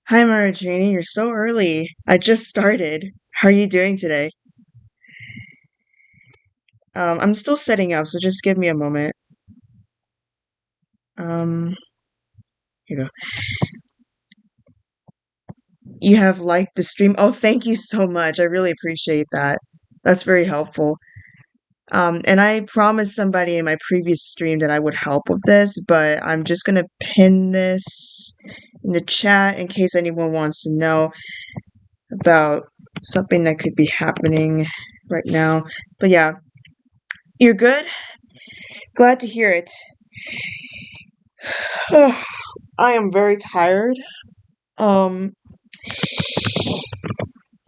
Hi, Marjorie. You're so early. I just started. How are you doing today? I'm still setting up, so just give me a moment. Here you go. You have liked the stream. Oh, thank you so much. I really appreciate that. That's very helpful. And I promised somebody in my previous stream that I would help with this, but I'm just gonna pin this in the chat in case anyone wants to know about something that could be happening right now. But yeah, you're good? Glad to hear it. I am very tired. Um,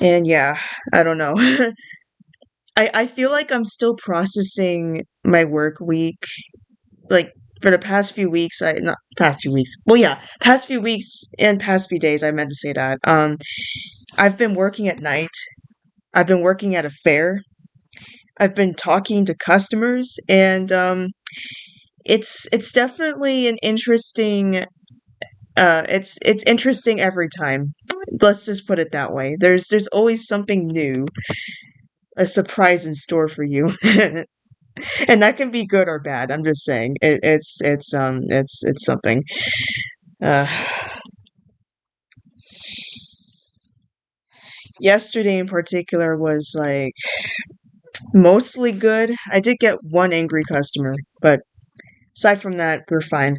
and yeah, I don't know. I feel like I'm still processing my work week. Like for the past few weeks, I not past few weeks. Well, yeah, past few weeks and past few days. I meant to say that. I've been working at night. I've been working at a fair. I've been talking to customers, and it's definitely an interesting. It's interesting every time. Let's just put it that way. There's always something new, a surprise in store for you. And that can be good or bad. I'm just saying. It's something. Uh Yesterday in particular was like mostly good. I did get one angry customer, but aside from that, we're fine.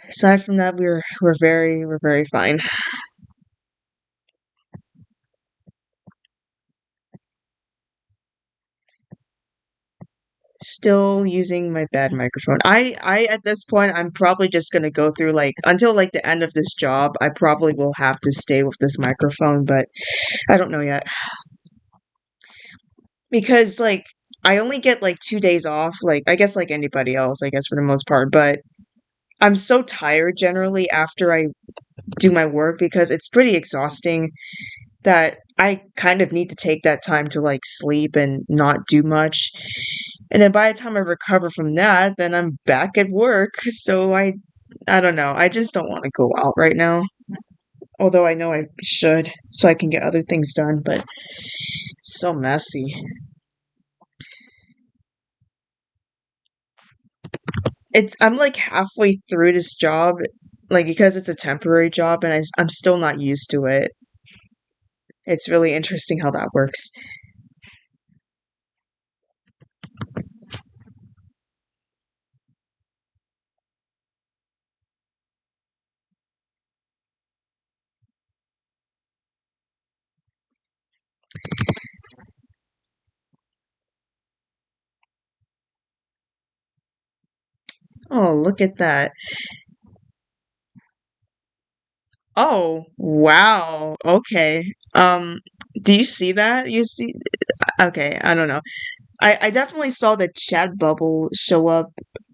Aside from that, we're very fine. Still using my bad microphone. I at this point I'm probably just gonna go through like until like the end of this job. I probably will have to stay with this microphone, but I don't know yet. Because like I only get like 2 days off, like I guess like anybody else, I guess for the most part, but I'm so tired generally after I do my work because it's pretty exhausting that I kind of need to take that time to like sleep and not do much. And then by the time I recover from that, then I'm back at work. So I don't know. I just don't want to go out right now. Although I know I should so I can get other things done, but it's so messy. I'm like halfway through this job, like because it's a temporary job and I'm still not used to it. It's really interesting how that works. Oh, look at that. Oh, wow. Okay. Do you see that? You see Okay, I don't know. I definitely saw the chat bubble show up.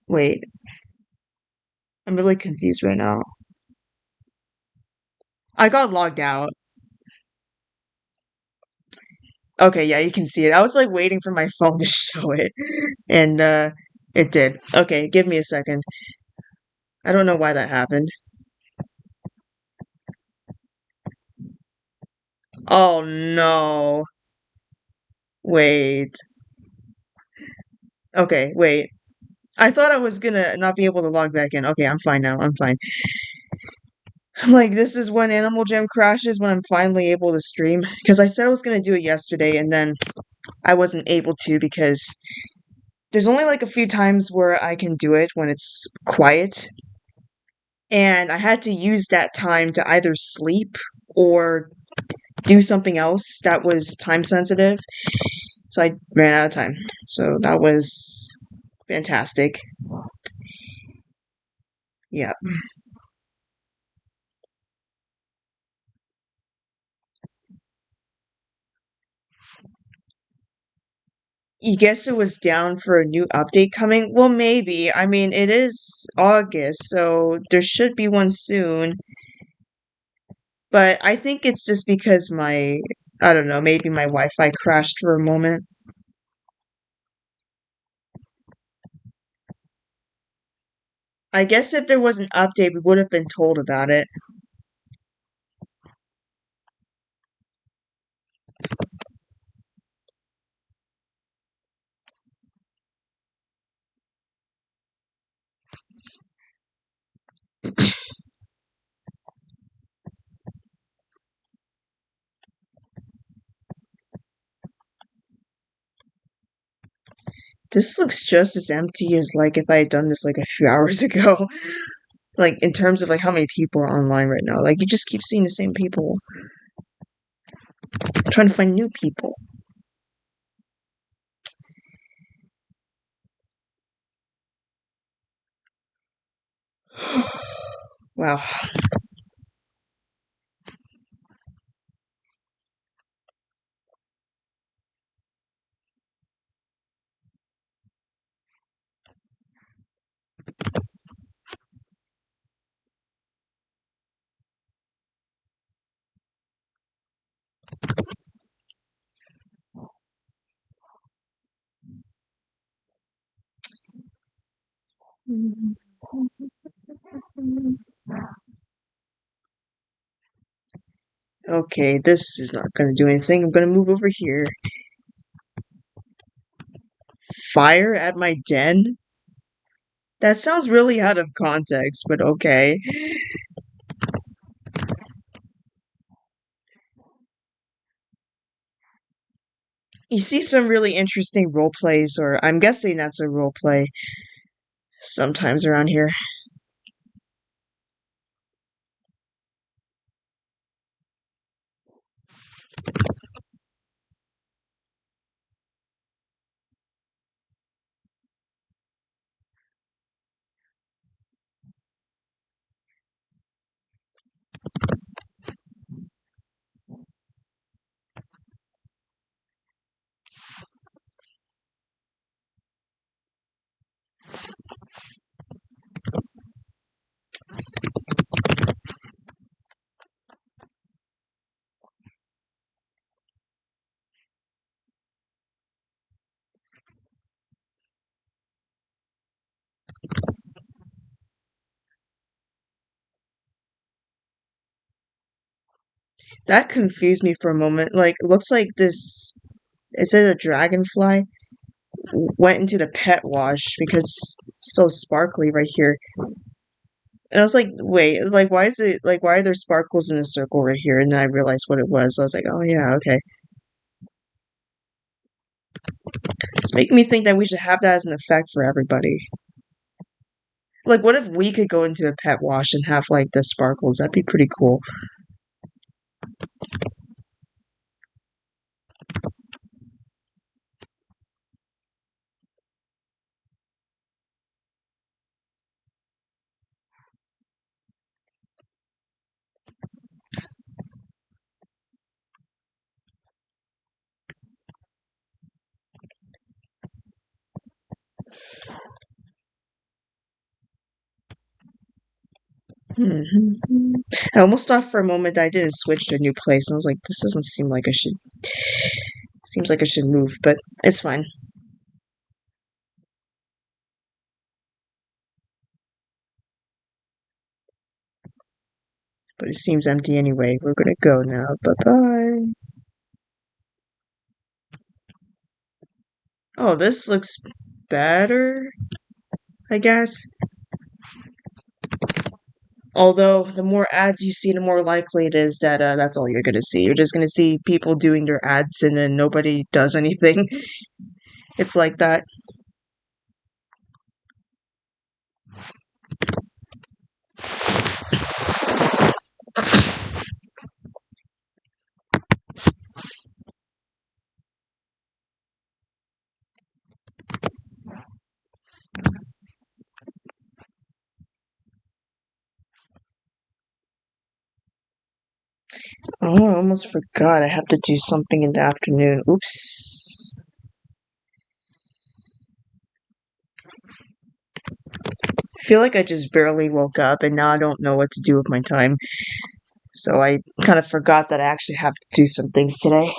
Wait, I'm really confused right now. I got logged out. Okay, yeah, you can see it. I was like waiting for my phone to show it, and it did. Okay, give me a second. I don't know why that happened. Oh no. Wait. Okay, wait. I thought I was gonna not be able to log back in. Okay, I'm fine now. I'm fine. I'm like, this is when Animal Jam crashes when I'm finally able to stream. Because I said I was gonna do it yesterday, and then I wasn't able to because there's only like a few times where I can do it when it's quiet. And I had to use that time to either sleep or do something else that was time sensitive. So I ran out of time. So that was fantastic. Yeah. You guess it was down for a new update coming? Well, maybe. I mean, it is August, so there should be one soon. But I think it's just because I don't know, maybe my Wi-Fi crashed for a moment. I guess if there was an update, we would have been told about it. This looks just as empty as like if I had done this like a few hours ago. Like in terms of like how many people are online right now. Like you just keep seeing the same people. I'm trying to find new people. Wow. Okay, this is not gonna do anything. I'm gonna move over here. Fire at my den? That sounds really out of context, but okay. You see some really interesting role plays, or I'm guessing that's a role play sometimes around here. That confused me for a moment. Like, it looks like this. It said a dragonfly went into the pet wash because it's so sparkly right here. And I was like, wait, it's like, why is it like, why are there sparkles in a circle right here? And then I realized what it was. So I was like, oh yeah, okay. It's making me think that we should have that as an effect for everybody. Like, what if we could go into a pet wash and have like the sparkles? That'd be pretty cool. Hmm. I almost thought for a moment that I didn't switch to a new place, and I was like, this doesn't seem like I should. Seems like I should move, but it's fine. But it seems empty anyway. We're gonna go now. Bye bye. Oh, this looks better, I guess. Although the more ads you see, the more likely it is that that's all you're gonna see. You're just gonna see people doing their ads and then nobody does anything. It's like that. Oh, I almost forgot. I have to do something in the afternoon. Oops. I feel like I just barely woke up and now I don't know what to do with my time. So I kind of forgot that I actually have to do some things today.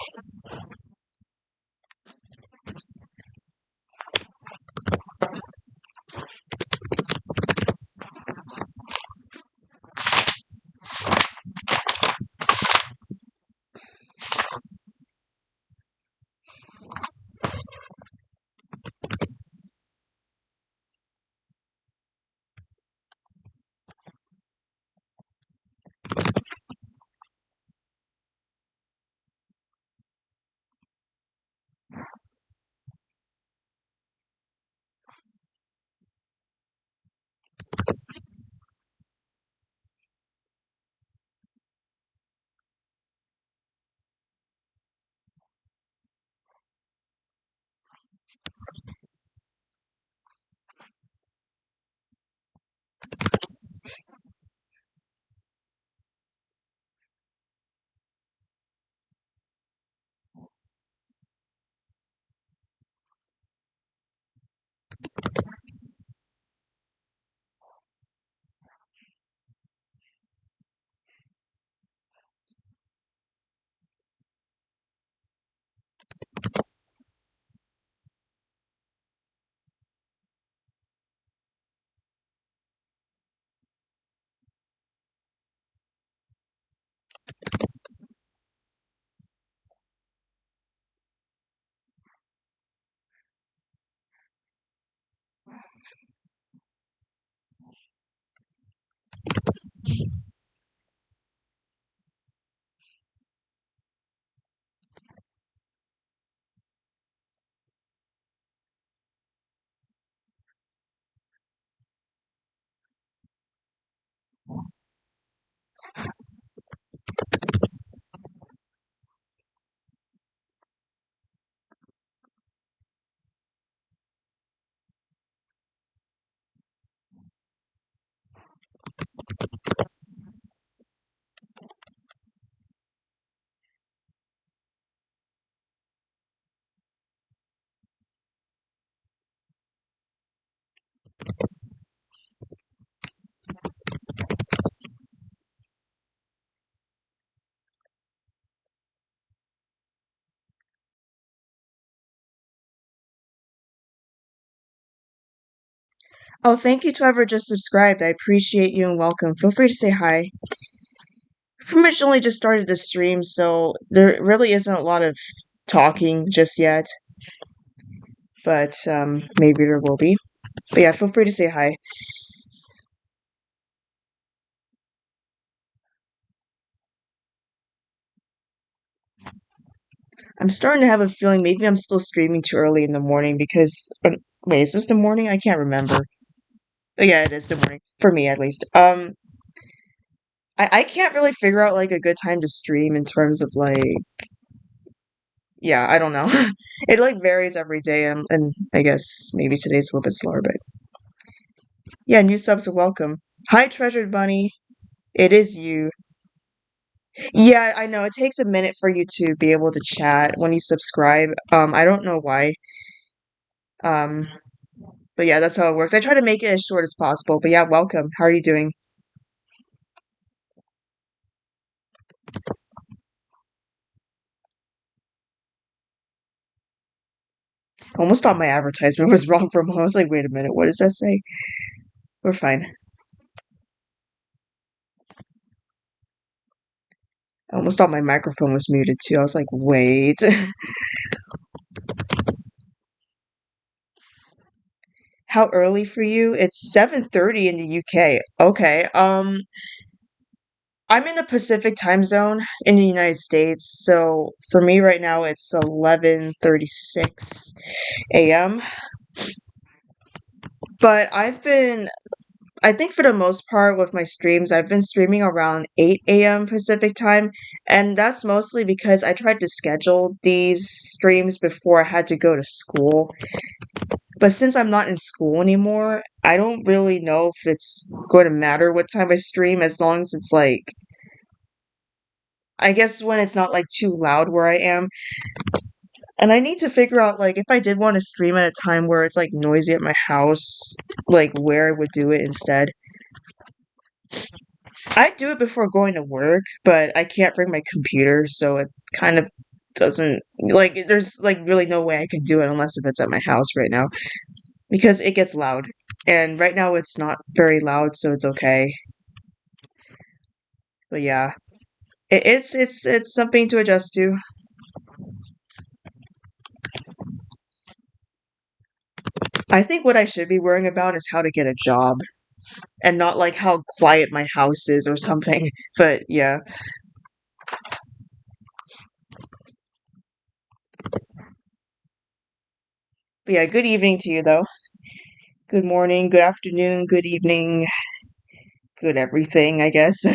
Oh, thank you to whoever just subscribed. I appreciate you and welcome. Feel free to say hi. Pretty much only just started the stream, so there really isn't a lot of talking just yet. But maybe there will be. But yeah, feel free to say hi. I'm starting to have a feeling maybe I'm still streaming too early in the morning because wait, is this the morning? I can't remember. Oh, yeah, it is the morning for me at least. I can't really figure out like a good time to stream in terms of like yeah, I don't know. It like varies every day, and I guess maybe today's a little bit slower, but yeah, new subs are welcome. Hi, Treasured Bunny. It is you. Yeah, I know. It takes a minute for you to be able to chat when you subscribe. I don't know why. Um, but yeah, that's how it works. I try to make it as short as possible. But yeah, welcome. How are you doing? Almost thought my advertisement was wrong for a moment. I was like, wait a minute, what does that say? We're fine. I almost thought my microphone was muted too. I was like, wait. How early for you? It's 7:30 in the UK. Okay. I'm in the Pacific time zone in the United States, so for me right now it's 11:36 a.m. But I think for the most part with my streams, I've been streaming around 8 a.m. Pacific time, and that's mostly because I tried to schedule these streams before I had to go to school. But since I'm not in school anymore, I don't really know if it's going to matter what time I stream as long as it's like, I guess when it's not like too loud where I am. And I need to figure out like if I did want to stream at a time where it's like noisy at my house, like where I would do it instead. I do it before going to work, but I can't bring my computer, so it kind of doesn't like there's like really no way I can do it unless if it's at my house right now because it gets loud. And right now it's not very loud, so it's okay. But yeah, it's something to adjust to. I think what I should be worrying about is how to get a job and not like how quiet my house is or something. But yeah. But yeah, good evening to you though. Good morning, good afternoon, good evening, good everything, I guess.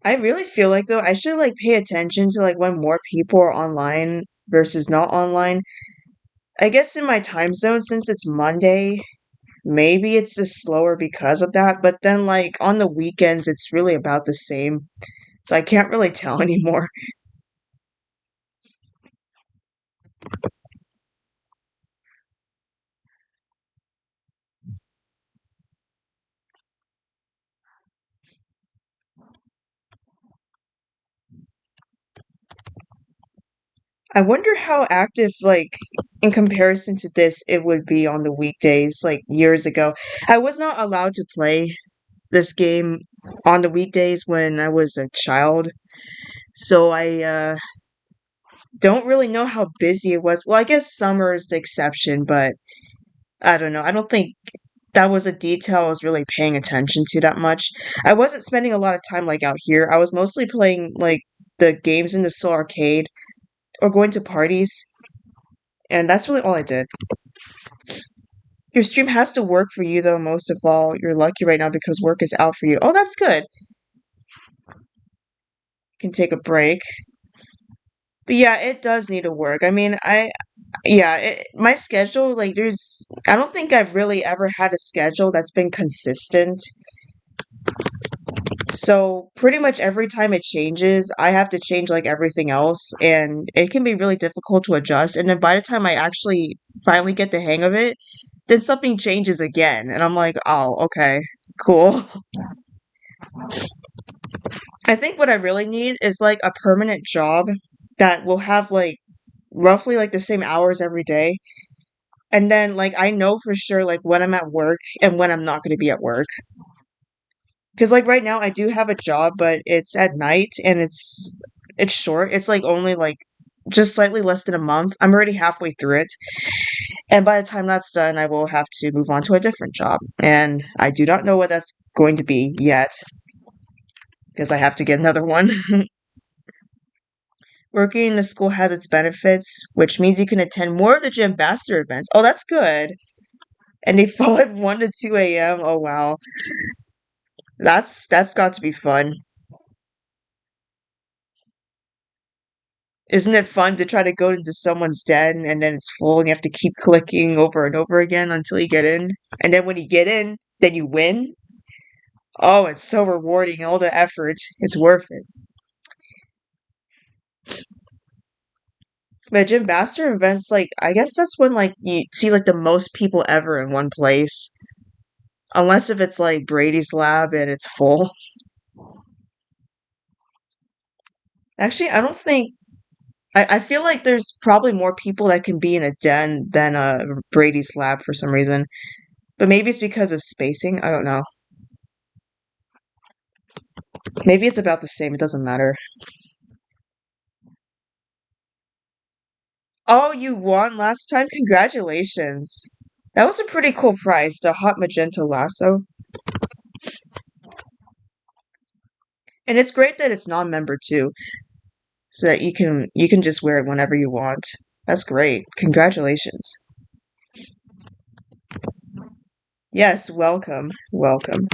I really feel like though I should like pay attention to like when more people are online versus not online. I guess in my time zone since it's Monday, maybe it's just slower because of that, but then like on the weekends it's really about the same. So I can't really tell anymore. I wonder how active, like, in comparison to this, it would be on the weekdays, like years ago. I was not allowed to play this game on the weekdays when I was a child, so I don't really know how busy it was. Well, I guess summer is the exception, but I don't know. I don't think that was a detail I was really paying attention to that much. I wasn't spending a lot of time like out here. I was mostly playing like the games in the Soul Arcade or going to parties, and that's really all I did. Your stream has to work for you, though, most of all. You're lucky right now because work is out for you. Oh, that's good. You can take a break. But yeah, it does need to work. I mean, my schedule, like, I don't think I've really ever had a schedule that's been consistent. So pretty much every time it changes, I have to change like everything else, and it can be really difficult to adjust. And then by the time I actually finally get the hang of it, then something changes again, and I'm like, oh, okay, cool. I think what I really need is like a permanent job that will have like roughly like the same hours every day. And then like I know for sure like when I'm at work and when I'm not going to be at work. Because like right now I do have a job, but it's at night and it's short. It's like only like just slightly less than a month. I'm already halfway through it. And by the time that's done, I will have to move on to a different job. And I do not know what that's going to be yet because I have to get another one. Working in a school has its benefits, which means you can attend more of the gym ambassador events. Oh, that's good. And they fall at 1 to 2 a.m. Oh wow. That's got to be fun. Isn't it fun to try to go into someone's den and then it's full and you have to keep clicking over and over again until you get in? And then when you get in, then you win? Oh, it's so rewarding. All the effort. It's worth it. But gym ambassador events, like, I guess that's when, like, you see, like, the most people ever in one place. Unless if it's, like, Brady's lab and it's full. Actually, I don't think I feel like there's probably more people that can be in a den than Brady's lab for some reason. But maybe it's because of spacing. I don't know. Maybe it's about the same. It doesn't matter. Oh, you won last time? Congratulations. That was a pretty cool prize, the hot magenta lasso. And it's great that it's non-member too, so that you can just wear it whenever you want. That's great. Congratulations. Yes, welcome. Welcome.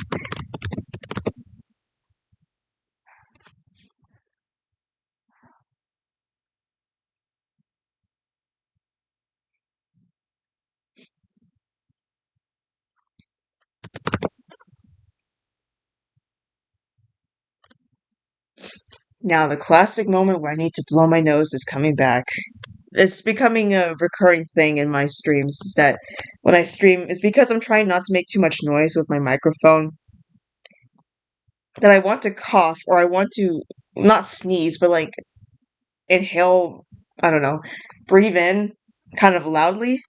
Now, the classic moment where I need to blow my nose is coming back. It's becoming a recurring thing in my streams is that when I stream, it's because I'm trying not to make too much noise with my microphone, that I want to cough or I want to not sneeze, but like inhale, I don't know, breathe in kind of loudly,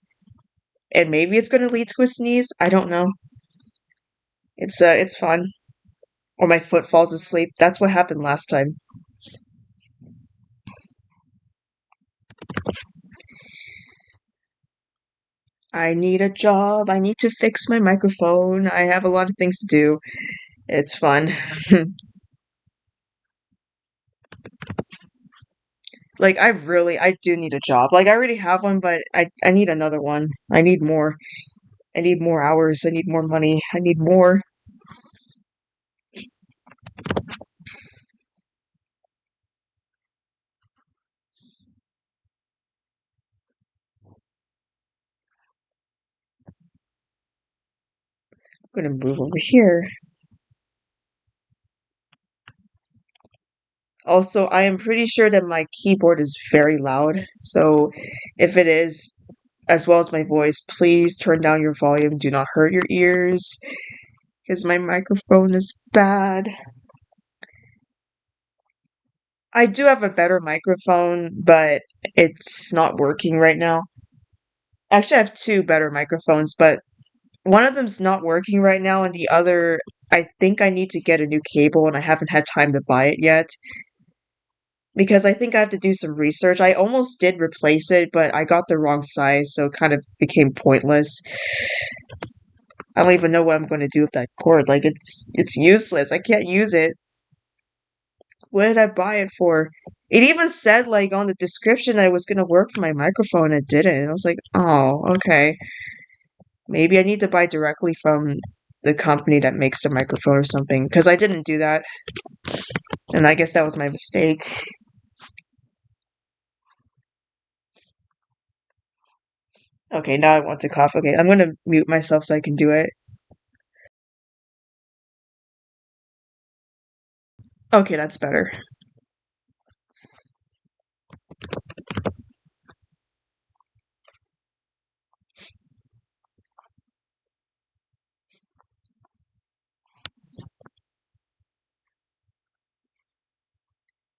and maybe it's going to lead to a sneeze. I don't know. It's fun. Or my foot falls asleep. That's what happened last time. I need a job. I need to fix my microphone. I have a lot of things to do. It's fun. Like I do need a job. Like I already have one, but I need another one. I need more. I need more hours. I need more money. I need more. I'm gonna move over here. Also, I am pretty sure that my keyboard is very loud. So if it is, as well as my voice, please turn down your volume. Do not hurt your ears because my microphone is bad. I do have a better microphone, but it's not working right now. Actually, I have two better microphones, but one of them's not working right now, and the other, I think I need to get a new cable, and I haven't had time to buy it yet because I think I have to do some research. I almost did replace it, but I got the wrong size, so it kind of became pointless. I don't even know what I'm going to do with that cord. Like it's useless. I can't use it. What did I buy it for? It even said like on the description I was gonna work for my microphone. It didn't. I was like, oh, okay. Maybe I need to buy directly from the company that makes the microphone or something. Because I didn't do that. And I guess that was my mistake. Okay, now I want to cough. Okay, I'm gonna mute myself so I can do it. Okay, that's better.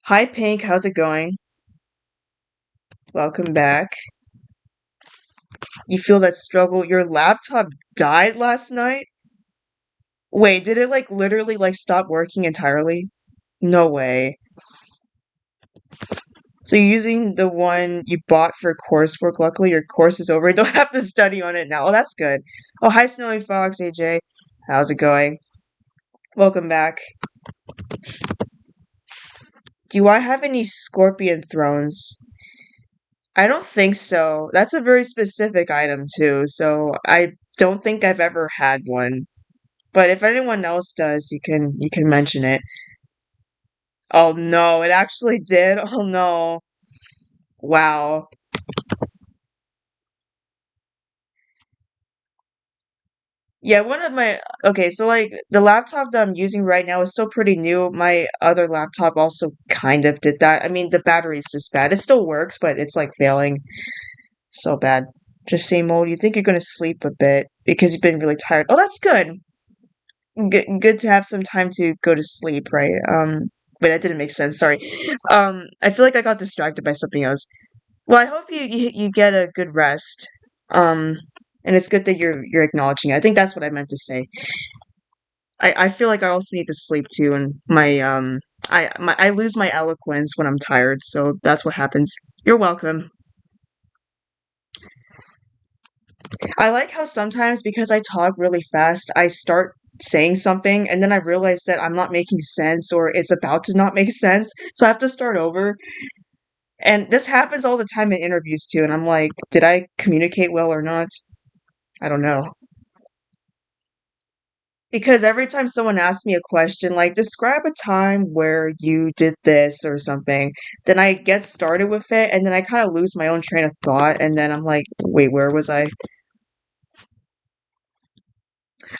Hi, Pink. How's it going? Welcome back. You feel that struggle? Your laptop died last night? Wait, did it like literally like stop working entirely? No way. So you're using the one you bought for coursework. Luckily, your course is over. You don't have to study on it now. Oh, that's good. Oh, hi, Snowy Fox, AJ. How's it going? Welcome back. Do I have any scorpion thrones? I don't think so. That's a very specific item too, so I don't think I've ever had one. But if anyone else does, you can mention it. Oh no, it actually did. Oh no. Wow. Yeah, one of my okay, so like the laptop that I'm using right now is still pretty new. My other laptop also kind of did that. I mean, the battery's just bad. It still works, but it's like failing so bad. Just same old. You think you're gonna sleep a bit because you've been really tired. Oh, that's good. Good to have some time to go to sleep, right? But that didn't make sense. Sorry. I feel like I got distracted by something else. Well, I hope you get a good rest. Um, and it's good that you're acknowledging it. I think that's what I meant to say. I feel like I also need to sleep too, and I lose my eloquence when I'm tired, so that's what happens. You're welcome. I like how sometimes because I talk really fast, I start saying something and then I realize that I'm not making sense or it's about to not make sense, so I have to start over. And this happens all the time in interviews too, and I'm like, did I communicate well or not? I don't know. Because every time someone asks me a question, like, describe a time where you did this or something, then I get started with it, and then I kind of lose my own train of thought, and then I'm like, wait, where was I?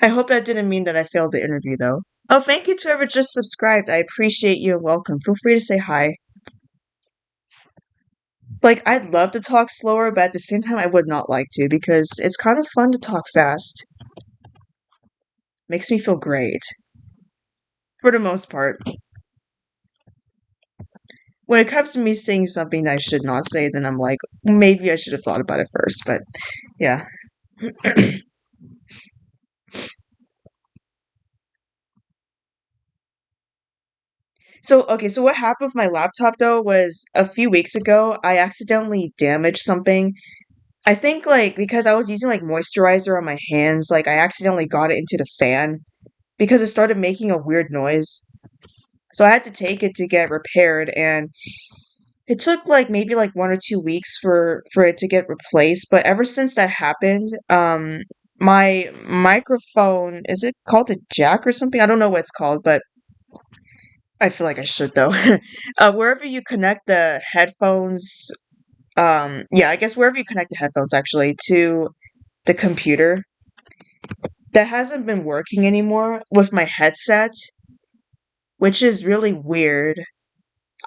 I hope that didn't mean that I failed the interview, though. Oh, thank you to whoever just subscribed. I appreciate you and welcome. Feel free to say hi. Like, I'd love to talk slower, but at the same time, I would not like to because it's kind of fun to talk fast. Makes me feel great. For the most part. When it comes to me saying something that I should not say, then I'm like, maybe I should have thought about it first, but yeah. So, okay, so what happened with my laptop though was a few weeks ago, I accidentally damaged something. I think like because I was using like moisturizer on my hands, like I accidentally got it into the fan because it started making a weird noise. So I had to take it to get repaired and it took like maybe like 1 or 2 weeks for it to get replaced, but ever since that happened, my microphone, is it called a jack or something? I don't know what it's called, but I feel like I should though. Wherever you connect the headphones, yeah, I guess wherever you connect the headphones actually to the computer, that hasn't been working anymore with my headset, which is really weird.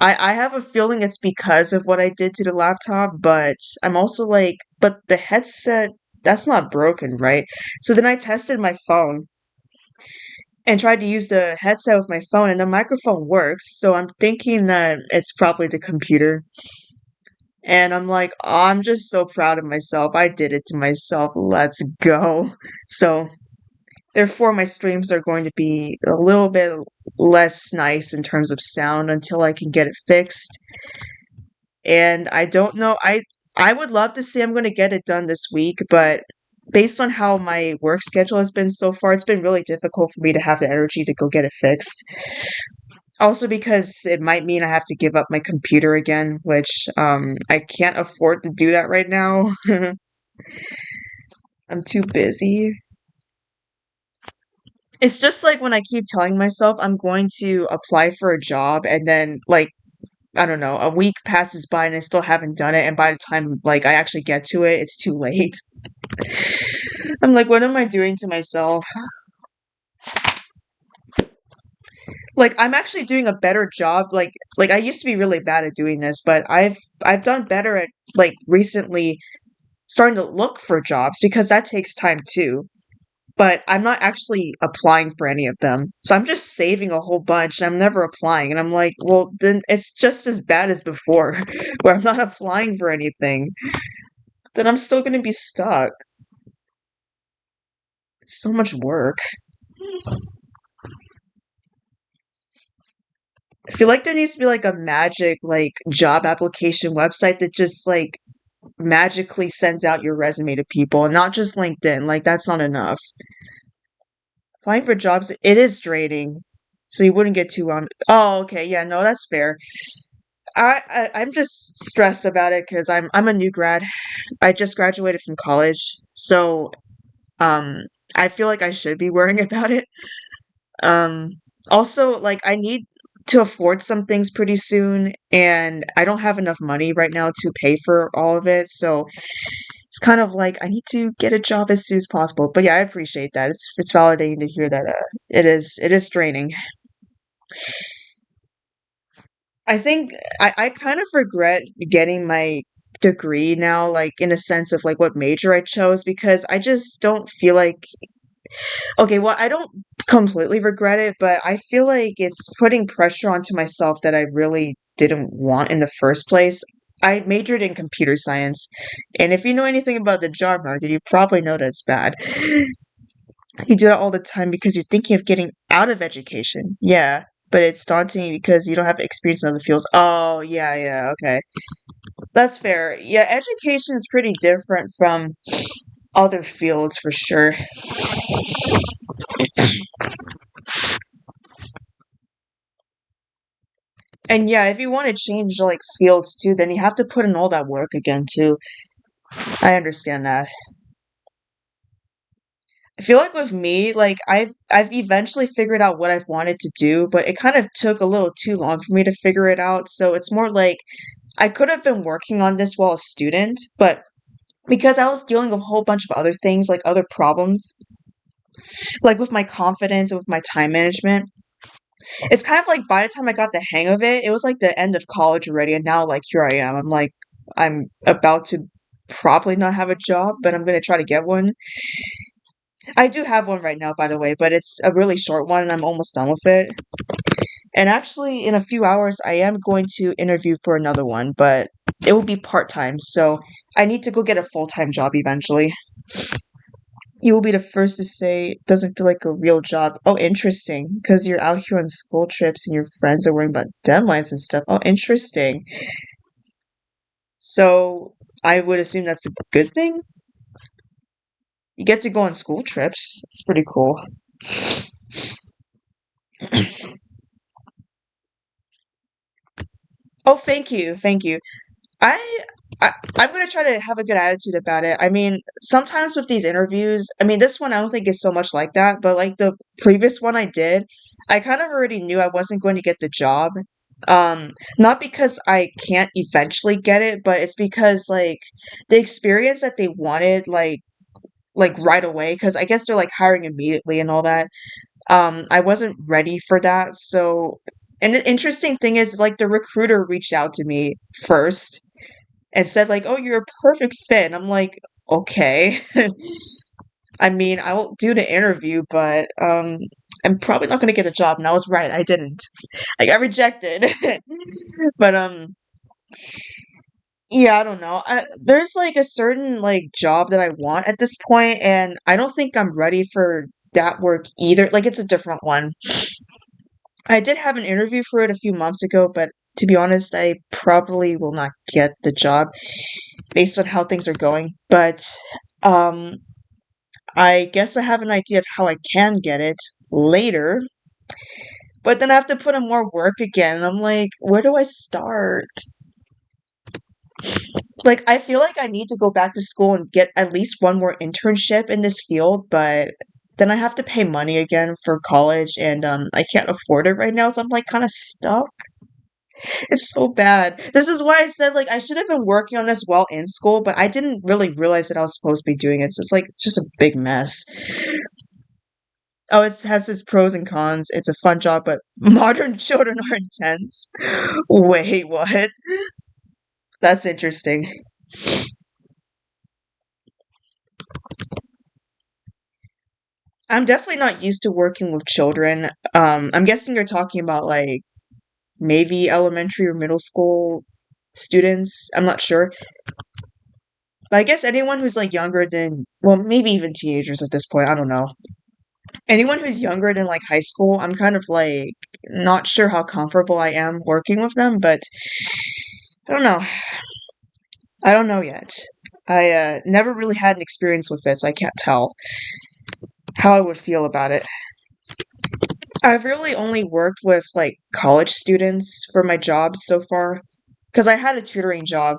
I have a feeling it's because of what I did to the laptop, but I'm also like, but the headset, that's not broken, right? So then I tested my phone and tried to use the headset with my phone, and the microphone works. So I'm thinking that it's probably the computer. And I'm like, oh, I'm just so proud of myself. I did it to myself. Let's go. So therefore, my streams are going to be a little bit less nice in terms of sound until I can get it fixed. And I don't know. I would love to say I'm going to get it done this week, but based on how my work schedule has been so far, it's been really difficult for me to have the energy to go get it fixed. Also because it might mean I have to give up my computer again, which I can't afford to do that right now. I'm too busy. It's just like when I keep telling myself I'm going to apply for a job and then like I don't know, a week passes by and I still haven't done it, and by the time like I actually get to it, it's too late. I'm like, what am I doing to myself? Like I'm actually doing a better job. Like I used to be really bad at doing this, but I've done better at like recently starting to look for jobs because that takes time too. But I'm not actually applying for any of them. So I'm just saving a whole bunch and I'm never applying. And I'm like, well, then it's just as bad as before, where I'm not applying for anything. Then I'm still going to be stuck. It's so much work. I feel like there needs to be like a magic like job application website that just like magically sends out your resume to people and not just LinkedIn. Like that's not enough. Applying for jobs, it is draining. So you wouldn't get too on. Oh, okay, yeah, no, that's fair. I'm just stressed about it because I'm a new grad. I just graduated from college, so um I feel like I should be worrying about it. Um Also like I need to afford some things pretty soon and I don't have enough money right now to pay for all of it. So it's kind of like I need to get a job as soon as possible. But yeah, I appreciate that. It's validating to hear that it is draining. I think I kind of regret getting my degree now, like in a sense of like what major I chose because I just don't feel like okay, well, I don't completely regret it, but I feel like it's putting pressure onto myself that I really didn't want in the first place. I majored in computer science, and if you know anything about the job market, you probably know that's bad. You do that all the time because you're thinking of getting out of education. Yeah, but it's daunting because you don't have experience in other fields. Oh, yeah, yeah, okay. That's fair. Yeah, education is pretty different from other fields for sure. And yeah, if you want to change like fields too, then you have to put in all that work again too. I understand that. I feel like with me, like I've eventually figured out what I've wanted to do, but it kind of took a little too long for me to figure it out. So it's more like I could have been working on this while a student, but because I was dealing with a whole bunch of other things, like other problems, like with my confidence and with my time management, it's kind of like by the time I got the hang of it, it was like the end of college already, and now like here I am. I'm like I'm about to probably not have a job, but I'm gonna try to get one. I do have one right now, by the way, but it's a really short one, and I'm almost done with it. And actually, in a few hours, I am going to interview for another one, but it will be part time, so I need to go get a full time job eventually. You will be the first to say it doesn't feel like a real job. Oh, interesting. Because you're out here on school trips and your friends are worrying about deadlines and stuff. Oh, interesting. So I would assume that's a good thing. You get to go on school trips. It's pretty cool. Oh, thank you. Thank you. I, I'm gonna try to have a good attitude about it. I mean, sometimes with these interviews, I mean, this one I don't think is so much like that, but like the previous one I did, I kind of already knew I wasn't going to get the job. Not because I can't eventually get it, but it's because like the experience that they wanted, like right away, because I guess they're like hiring immediately and all that. I wasn't ready for that, so. And the interesting thing is, like, the recruiter reached out to me first and said like, "Oh, you're a perfect fit." And I'm like, "Okay." I mean, I will do the interview, but I'm probably not going to get a job. And I was right, I didn't. I got rejected. But yeah, I don't know. There's like a certain like job that I want at this point, and I don't think I'm ready for that work either. Like it's a different one. I did have an interview for it a few months ago, but to be honest, I probably will not get the job based on how things are going. But um, I guess I have an idea of how I can get it later. But then I have to put in more work again. And I'm like, where do I start? Like, I feel like I need to go back to school and get at least one more internship in this field, but then I have to pay money again for college, and I can't afford it right now, so I'm like kind of stuck. It's so bad. This is why I said like I should have been working on this while in school, but I didn't really realize that I was supposed to be doing it. So it's like just a big mess. Oh, it has its pros and cons. It's a fun job, but modern children are intense. Wait, what? That's interesting. I'm definitely not used to working with children. I'm guessing you're talking about like maybe elementary or middle school students. I'm not sure. But I guess anyone who's like younger than, well, maybe even teenagers at this point. I don't know. Anyone who's younger than like high school, I'm kind of like not sure how comfortable I am working with them, but I don't know. I don't know yet. I never really had an experience with it, so I can't tell how I would feel about it. I've really only worked with like college students for my jobs so far because I had a tutoring job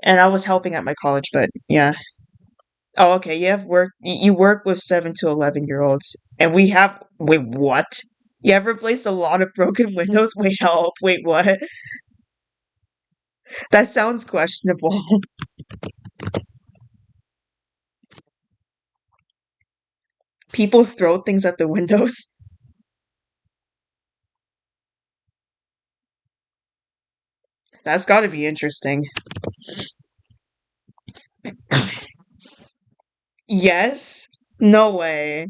and I was helping at my college, but yeah. Oh, okay. You work with 7 to 11 year olds, and we have. Wait, what? You have replaced a lot of broken windows? Wait, help. Wait, what? That sounds questionable. People throw things at the windows. That's got to be interesting. Yes? No way.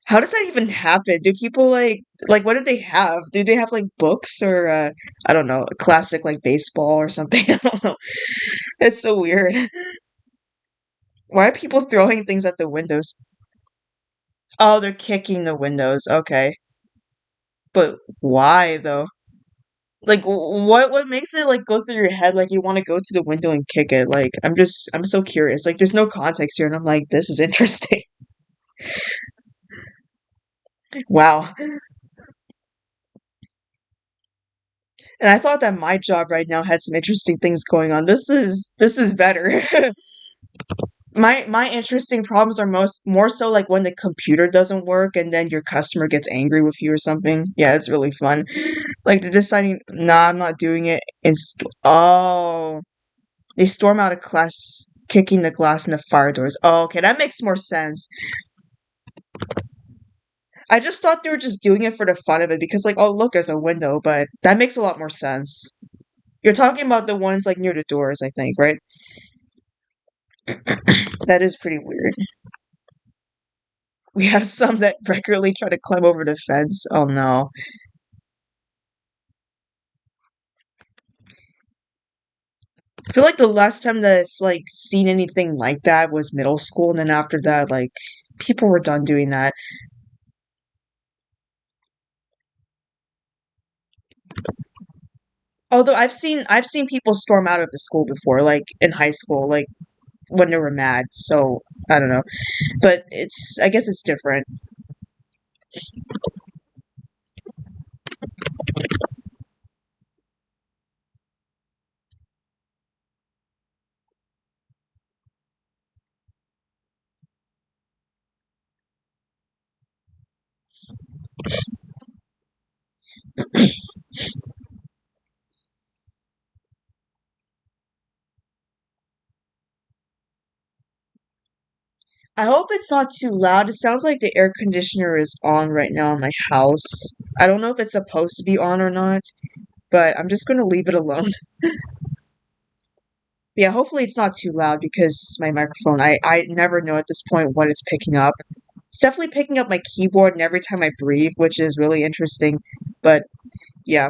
How does that even happen? Do people like what do they have? Do they have like books or I don't know, a classic like baseball or something? I don't know. It's so weird. Why are people throwing things at the windows? Oh, they're kicking the windows. Okay. But why though? Like what makes it like go through your head like you want to go to the window and kick it? Like I'm so curious. Like there's no context here and I'm like this is interesting. Wow. And I thought that my job right now had some interesting things going on. This is better. My interesting problems are most more so like when the computer doesn't work and then your customer gets angry with you or something. Yeah, it's really fun. Like they're deciding, nah, I'm not doing it. Oh, they storm out of class, kicking the glass in the fire doors. Oh, okay, that makes more sense. I just thought they were just doing it for the fun of it because, like, oh, look, there's a window, but that makes a lot more sense. You're talking about the ones like near the doors, I think, right? That is pretty weird. We have some that regularly try to climb over the fence. Oh no. I feel like the last time that I've like seen anything like that was middle school, and then after that, like people were done doing that. Although I've seen people storm out of the school before, like in high school, like when they were mad. So I don't know, but I guess it's different. I hope it's not too loud. It sounds like the air conditioner is on right now in my house. I don't know if it's supposed to be on or not, but I'm just gonna leave it alone. Yeah, hopefully it's not too loud because my microphone, I never know at this point what it's picking up. It's definitely picking up my keyboard and every time I breathe, which is really interesting. But yeah,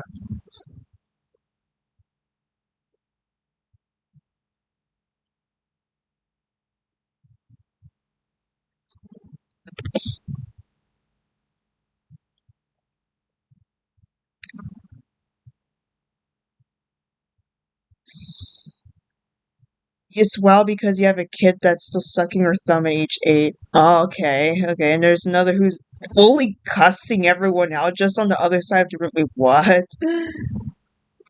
it's well because you have a kid that's still sucking her thumb at age 8. Oh, okay, okay. And there's another who's fully cussing everyone out just on the other side of the room. Wait, what?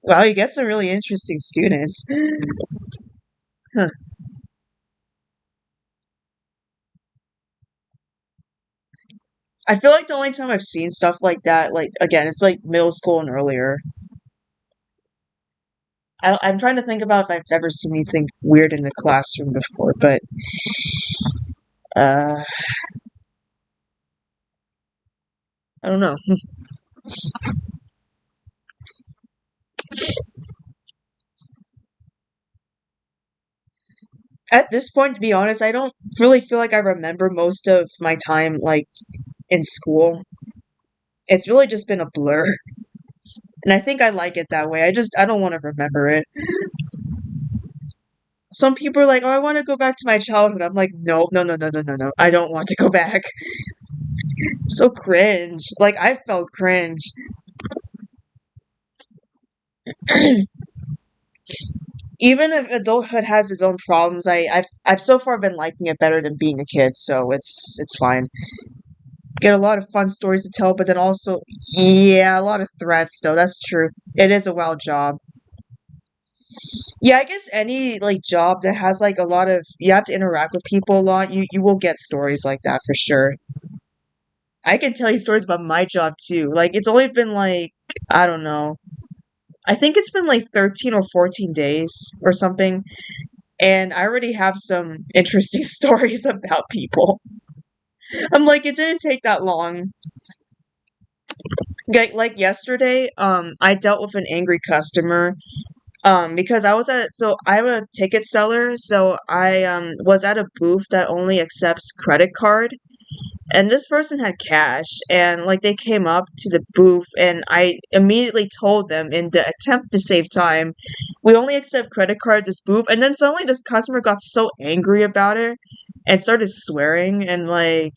Wow, you get some really interesting students. Huh. I feel like the only time I've seen stuff like that, like again, it's like middle school and earlier. I'm trying to think about if I've ever seen anything weird in the classroom before, but uh, I don't know. At this point, to be honest, I don't really feel like I remember most of my time, like, in school. It's really just been a blur. And I think I like it that way. I don't want to remember it. Some people are like, oh, I want to go back to my childhood. I'm like, no, no, no, no, no, no, no. I don't want to go back. So cringe. Like, I felt cringe. Even if adulthood has its own problems, I've so far been liking it better than being a kid, so it's fine. Get a lot of fun stories to tell, but then also, yeah, a lot of threats though. That's true. It is a wild job. Yeah, I guess any like job that has like a lot of you have to interact with people a lot, you will get stories like that for sure. I can tell you stories about my job too. Like it's only been like I don't know. I think it's been like 13 or 14 days or something, and I already have some interesting stories about people. I'm like it didn't take that long. Like yesterday, I dealt with an angry customer because I'm a ticket seller, so I was at a booth that only accepts credit card, and this person had cash, and like they came up to the booth, and I immediately told them in the attempt to save time, we only accept credit card at this booth, and then suddenly this customer got so angry about it and started swearing, and like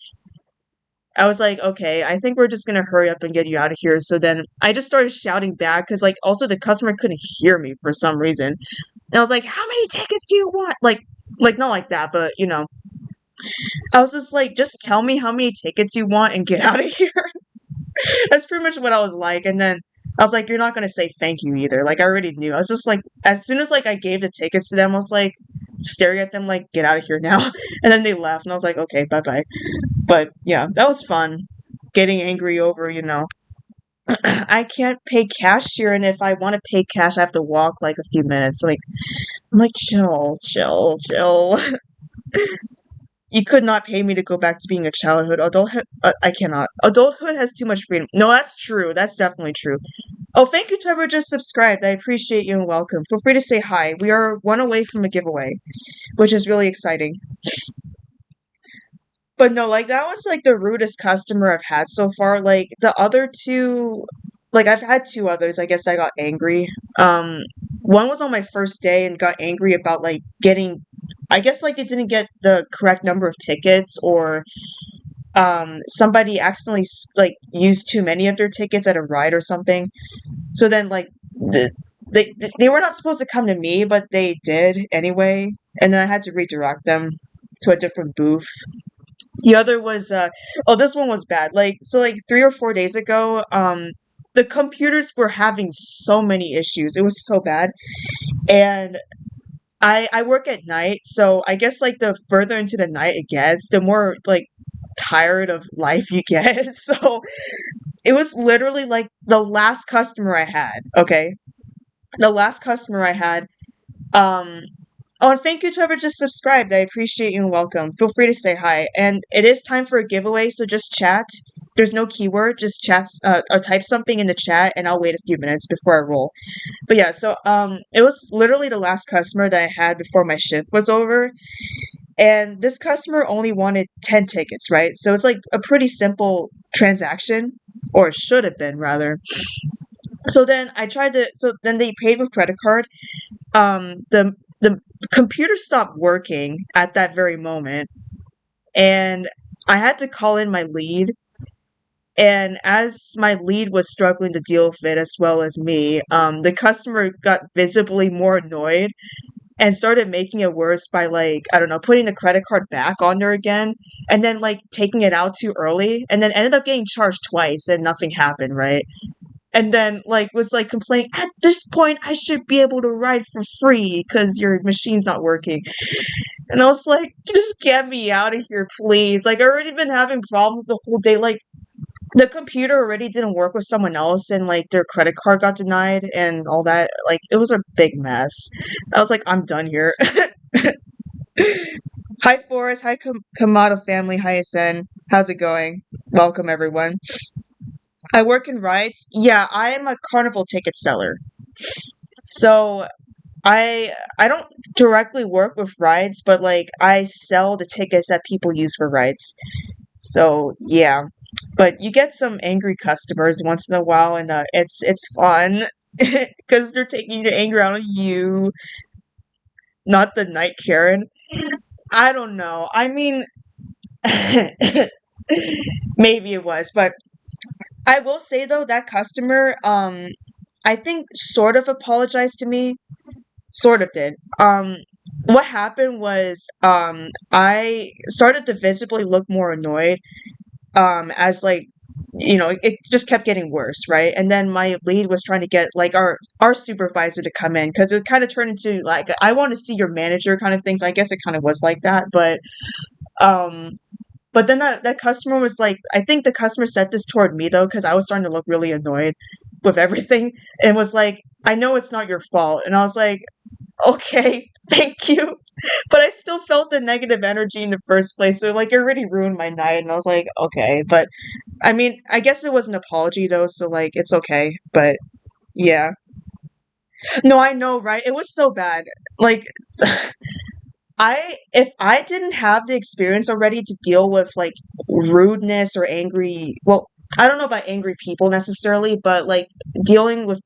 I was like, okay, I think we're just gonna hurry up and get you out of here. So then I just started shouting back because, like, also the customer couldn't hear me for some reason. And I was like, how many tickets do you want? Like not like that, but you know, I was just like, just tell me how many tickets you want and get out of here. That's pretty much what I was like. And then I was like, you're not gonna say thank you either. Like I already knew. I was just like, as soon as like I gave the tickets to them, I was like staring at them like, get out of here now. And then they left, and I was like, okay, bye bye. But yeah, that was fun. Getting angry over, you know, I can't pay cash here, and if I want to pay cash, I have to walk like a few minutes. Like, I'm like, chill, chill, chill. You could not pay me to go back to being a childhood. Adulthood, I cannot. Adulthood has too much freedom. No, that's true. That's definitely true. Oh, thank you to whoever just subscribed. I appreciate you and welcome. Feel free to say hi. We are one away from a giveaway, which is really exciting. But no, like that was like the rudest customer I've had so far. Like the other two, like I've had two others. I guess I got angry. Um, One was on my first day and got angry about like getting. I guess like they didn't get the correct number of tickets, or somebody accidentally like used too many of their tickets at a ride or something. So then like they were not supposed to come to me, but they did anyway, and then I had to redirect them to a different booth. The other was oh, this one was bad. Like so like 3 or 4 days ago, the computers were having so many issues. It was so bad. And I work at night, so I guess like the further into the night it gets, the more like tired of life you get. So it was literally like the last customer I had, okay? The last customer I had um Oh, and thank you to whoever just subscribed. I appreciate you and welcome. Feel free to say hi. And it is time for a giveaway, so just chat. There's no keyword, just chat or type something in the chat, and I'll wait a few minutes before I roll. But yeah, so it was literally the last customer that I had before my shift was over, and this customer only wanted 10 tickets, right? So it's like a pretty simple transaction, or it should have been rather. So then I tried to. So then they paid with credit card. The computer stopped working at that very moment, and I had to call in my lead. And as my lead was struggling to deal with it as well as me, the customer got visibly more annoyed and started making it worse by like I don't know, putting the credit card back on there again, and then like taking it out too early, and then ended up getting charged twice, and nothing happened, right? And then like was like complaining at this point I should be able to ride for free because your machine's not working. And I was like, just get me out of here, please. Like I already been having problems the whole day. Like the computer already didn't work with someone else, and like their credit card got denied and all that. Like it was a big mess. I was like, I'm done here. Hi Forrest, hi Kamato family, hi Asen. How's it going? Welcome everyone. I work in rides. Yeah, I am a carnival ticket seller. So I don't directly work with rides, but like I sell the tickets that people use for rides. So yeah, but you get some angry customers once in a while, and it's fun because they're taking your anger out on you, not the night Karen. I don't know. I mean, maybe it was, but I will say though that customer, I think sort of apologized to me. Sort of did. What happened was, I started to visibly look more annoyed, as like, it just kept getting worse, right? And then my lead was trying to get like our supervisor to come in because it kind of turned into like, I want to see your manager kind of thing. So I guess it kind of was like that, um, but then that customer was like, I think the customer said this toward me though, because I was starting to look really annoyed with everything, and was like, I know it's not your fault, and I was like, okay, thank you. But I still felt the negative energy in the first place. So, like, it already ruined my night. And I was like, okay. But, I mean, I guess it was an apology, though. So, like, it's okay. But, yeah. No, I know, right? It was so bad. Like, if I didn't have the experience already to deal with like rudeness or angry, well, I don't know about angry people necessarily, but like dealing with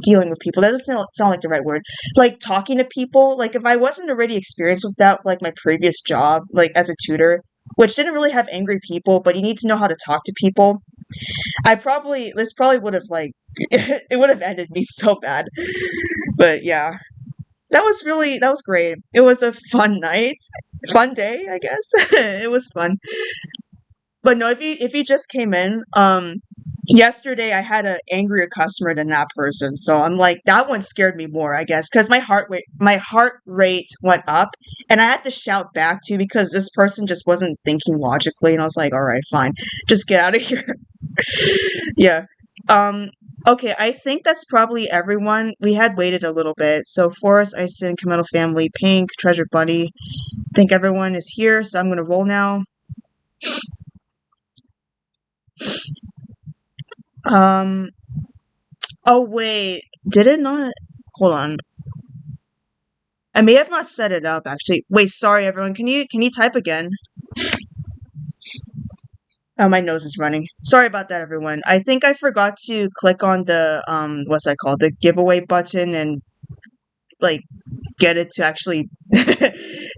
dealing with people, that doesn't sound like the right word. Like talking to people, like if I wasn't already experienced with that, like my previous job, like as a tutor, which didn't really have angry people, but you need to know how to talk to people. This probably would have like, it would have ended me so bad. But yeah, that was great. It was a fun night, fun day, I guess. It was fun. But no, if you just came in, yesterday I had a angrier customer than that person. So I'm like, that one scared me more, I guess, because my heart rate went up, and I had to shout back too because this person just wasn't thinking logically, and I was like, all right, fine, just get out of here. Yeah. Um, okay, I think that's probably everyone. We had waited a little bit. So Forrest, Ison, Camino Family, Pink, Treasure Bunny. I think everyone is here, so I'm gonna roll now. Um, oh wait, did it not? Hold on. I may have not set it up actually. Wait, sorry everyone. Can you type again? Oh, my nose is running. Sorry about that, everyone. I think I forgot to click on the what's that called? The giveaway button and like get it to actually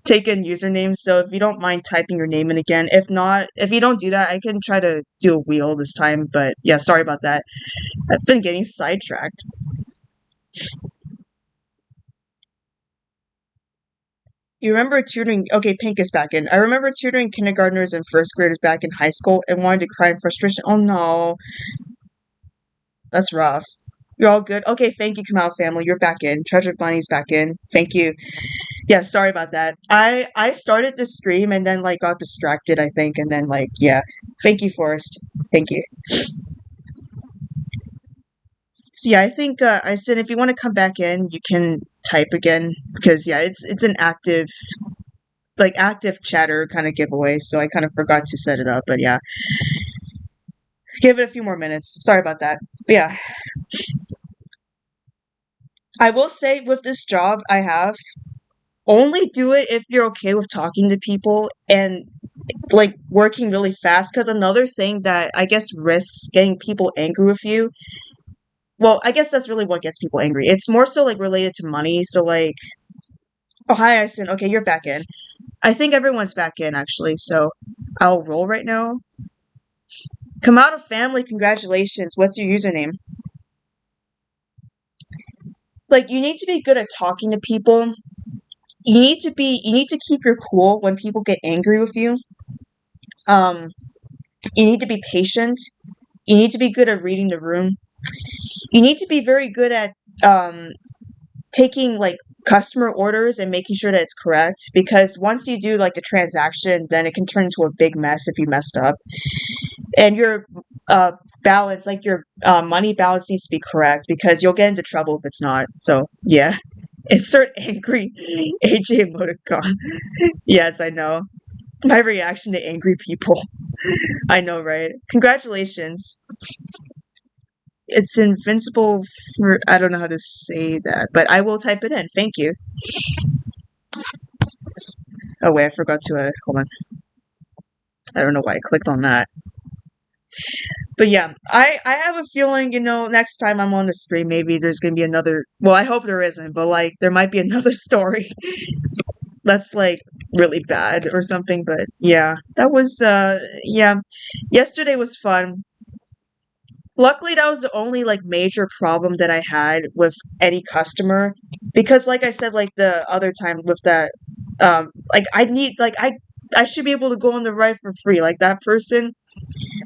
take in usernames. So if you don't mind typing your name in again, if not, if you don't do that, I can try to do a wheel this time. But yeah, sorry about that. I've been getting sidetracked. You remember tutoring? Okay, Pink is back in. I remember tutoring kindergartners and first graders back in high school and wanted to cry in frustration. Oh no, that's rough. You're all good? Okay, thank you, Kamal family. You're back in. Treasure Bunny's back in. Thank you. Yeah, sorry about that. I started to scream and then like got distracted, I think, and then like yeah. Thank you, Forrest. Thank you. So yeah, I think I said if you want to come back in, you can type again because yeah, it's an active chatter kind of giveaway, so I kind of forgot to set it up, but yeah. Give it a few more minutes. Sorry about that. But yeah. I will say with this job I have, only do it if you're okay with talking to people and like working really fast because another thing that I guess risks getting people angry with you, well, I guess that's really what gets people angry. It's more so like related to money. So like, oh hi Ison, okay, you're back in. I think everyone's back in actually, so I'll roll right now. Come out of family, congratulations. What's your username? Like you need to be good at talking to people. You need to keep your cool when people get angry with you. Um you need to be patient. You need to be good at reading the room. You need to be very good at um taking like customer orders and making sure that it's correct because once you do like a transaction then it can turn into a big mess if you messed up and your uh balance like your money balance needs to be correct because you'll get into trouble if it's not, so yeah. Insert angry AJ emoticon. Yes, I know, my reaction to angry people. I know, right? Congratulations. It's invincible for, I don't know how to say that, but I will type it in. Thank you. Oh wait, I forgot to, hold on. I don't know why I clicked on that. But yeah, I have a feeling, next time I'm on the stream, maybe there's gonna be another, well, I hope there isn't, but like, there might be another story that's like really bad or something, but yeah, that was, yeah, yesterday was fun. Luckily, that was the only like major problem that I had with any customer because, like I said, like the other time with that, like I should be able to go on the ride for free. Like that person,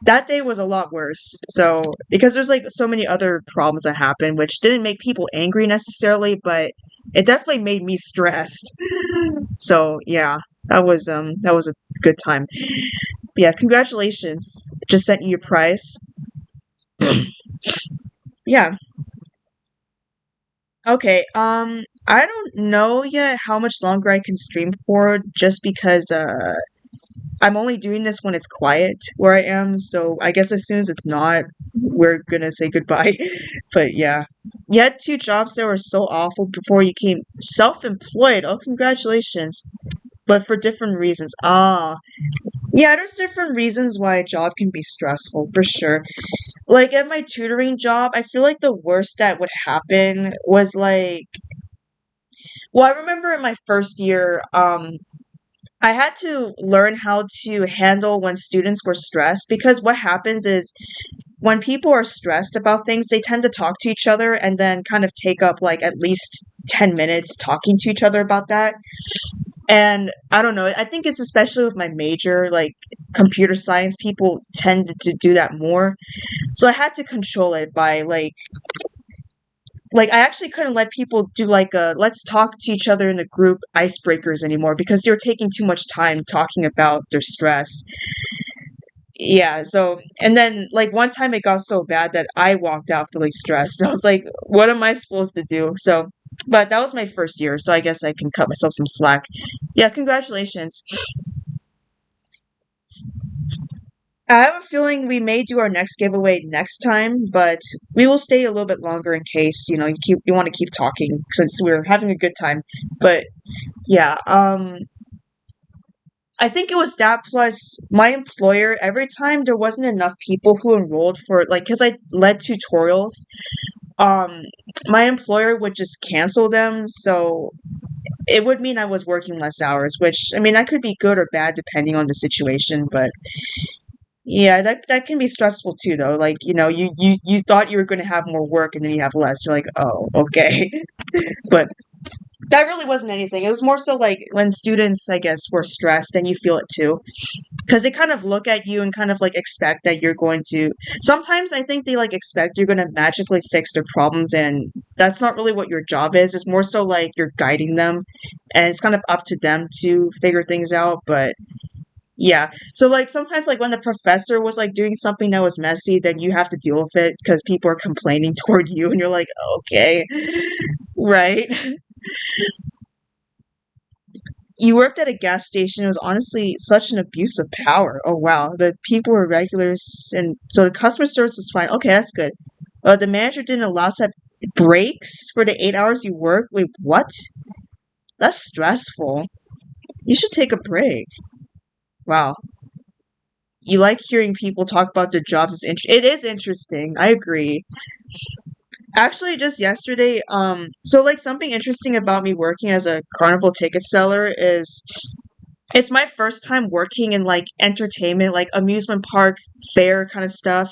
that day was a lot worse. So because there's like so many other problems that happened, which didn't make people angry necessarily, but it definitely made me stressed. So yeah, that was a good time. But yeah, congratulations! Just sent you your prize. Yeah. Okay, I don't know yet how much longer I can stream for just because I'm only doing this when it's quiet where I am, so I guess as soon as it's not, we're gonna say goodbye. But yeah. You had two jobs that were so awful before you came self-employed. Oh, congratulations. But for different reasons. Ah. Yeah, there's different reasons why a job can be stressful, for sure. Like at my tutoring job, I feel like the worst that would happen was like, well, I remember in my first year, I had to learn how to handle when students were stressed because what happens is when people are stressed about things, they tend to talk to each other and then kind of take up like at least 10 minutes talking to each other about that. And I don't know, I think it's especially with my major, like computer science, people tend to do that more. So I had to control it by like I actually couldn't let people do like a let's talk to each other in the group icebreakers anymore because they were taking too much time talking about their stress. Yeah, so and then like one time it got so bad that I walked out feeling stressed. I was like, what am I supposed to do? So but that was my first year, so I guess I can cut myself some slack. Yeah, congratulations. I have a feeling we may do our next giveaway next time, but we will stay a little bit longer in case, you want to keep talking since we're having a good time. But yeah, I think it was that plus my employer, every time there wasn't enough people who enrolled for like cuz I led tutorials, um my employer would just cancel them, so it would mean I was working less hours, which I mean that could be good or bad depending on the situation, but yeah, that can be stressful too, though. Like, you thought you were going to have more work and then you have less. You're like, oh, okay. But that really wasn't anything. It was more so like when students, I guess, were stressed and you feel it too. Because they kind of look at you and kind of like expect that you're going to. Sometimes I think they like expect you're going to magically fix their problems, and that's not really what your job is. It's more so like you're guiding them, and it's kind of up to them to figure things out. But yeah. So like sometimes like when the professor was like doing something that was messy, then you have to deal with it because people are complaining toward you and you're like, okay. Right. You worked at a gas station. It was honestly such an abuse of power. Oh wow. The people were regulars and so the customer service was fine. Okay, that's good. The manager didn't allow us to have breaks for the 8 hours you work. Wait, what? That's stressful. You should take a break. Wow. You like hearing people talk about their jobs. It is interesting. I agree. Actually, just yesterday, so like something interesting about me working as a carnival ticket seller is it's my first time working in like entertainment, like amusement park fair kind of stuff.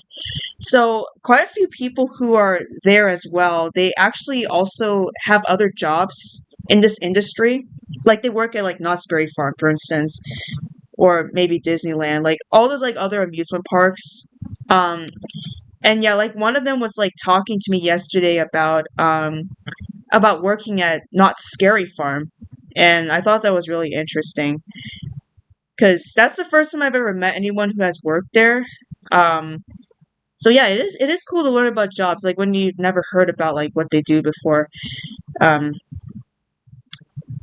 So quite a few people who are there as well, they actually also have other jobs in this industry. Like they work at like Knott's Berry Farm, for instance, or maybe Disneyland, like all those like other amusement parks. Um, and yeah, like one of them was like talking to me yesterday about working at Not Scary Farm, and I thought that was really interesting because that's the first time I've ever met anyone who has worked there. Um, so yeah, it is cool to learn about jobs like when you've never heard about like what they do before. Um,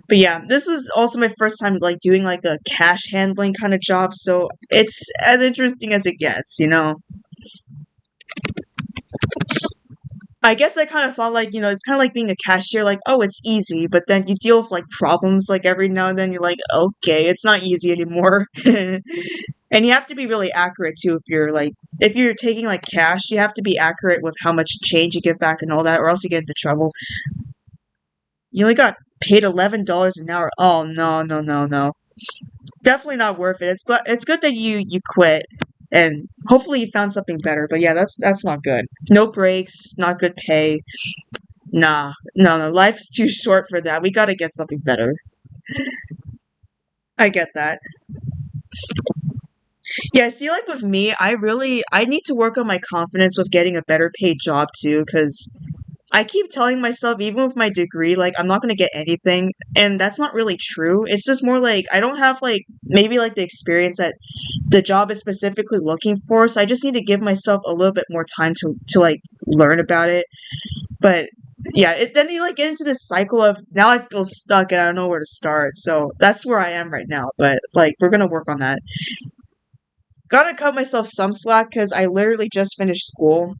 but yeah, this was also my first time like doing like a cash handling kind of job, so it's as interesting as it gets. I guess I kind of thought like, it's kind of like being a cashier, like, oh, it's easy, but then you deal with like problems like every now and then you're like, okay, it's not easy anymore. And you have to be really accurate too if you're taking like cash, you have to be accurate with how much change you give back and all that, or else you get into trouble. You only got paid $11 an hour. Oh no, no, no, no. Definitely not worth it. It's good that you quit and hopefully you found something better. But yeah, that's not good. No breaks, not good pay. Nah, no, no. Life's too short for that. We gotta get something better. I get that. Yeah, see, like with me, I need to work on my confidence with getting a better paid job too, because I keep telling myself, even with my degree, like, I'm not gonna get anything, and that's not really true. It's just more like, I don't have, like, maybe, like, the experience that the job is specifically looking for, so I just need to give myself a little bit more time to like, learn about it. But, yeah, then you, like, get into this cycle of, now I feel stuck and I don't know where to start, so that's where I am right now, but, like, we're gonna work on that. Gotta cut myself some slack, because I literally just finished school.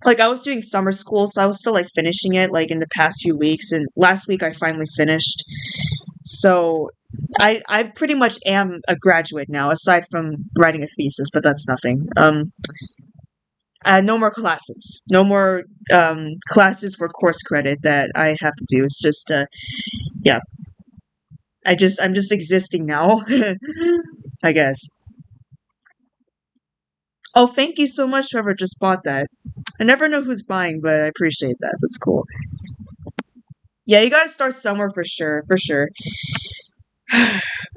Like, I was doing summer school, so I was still, like, finishing it, like, in the past few weeks, and last week I finally finished. So, I pretty much am a graduate now, aside from writing a thesis, but that's nothing. No more classes. No more, classes for course credit that I have to do. It's just, yeah. I'm just existing now, I guess. Oh, thank you so much, whoever just bought that. I never know who's buying, but I appreciate that. That's cool. Yeah, you gotta start somewhere for sure, for sure.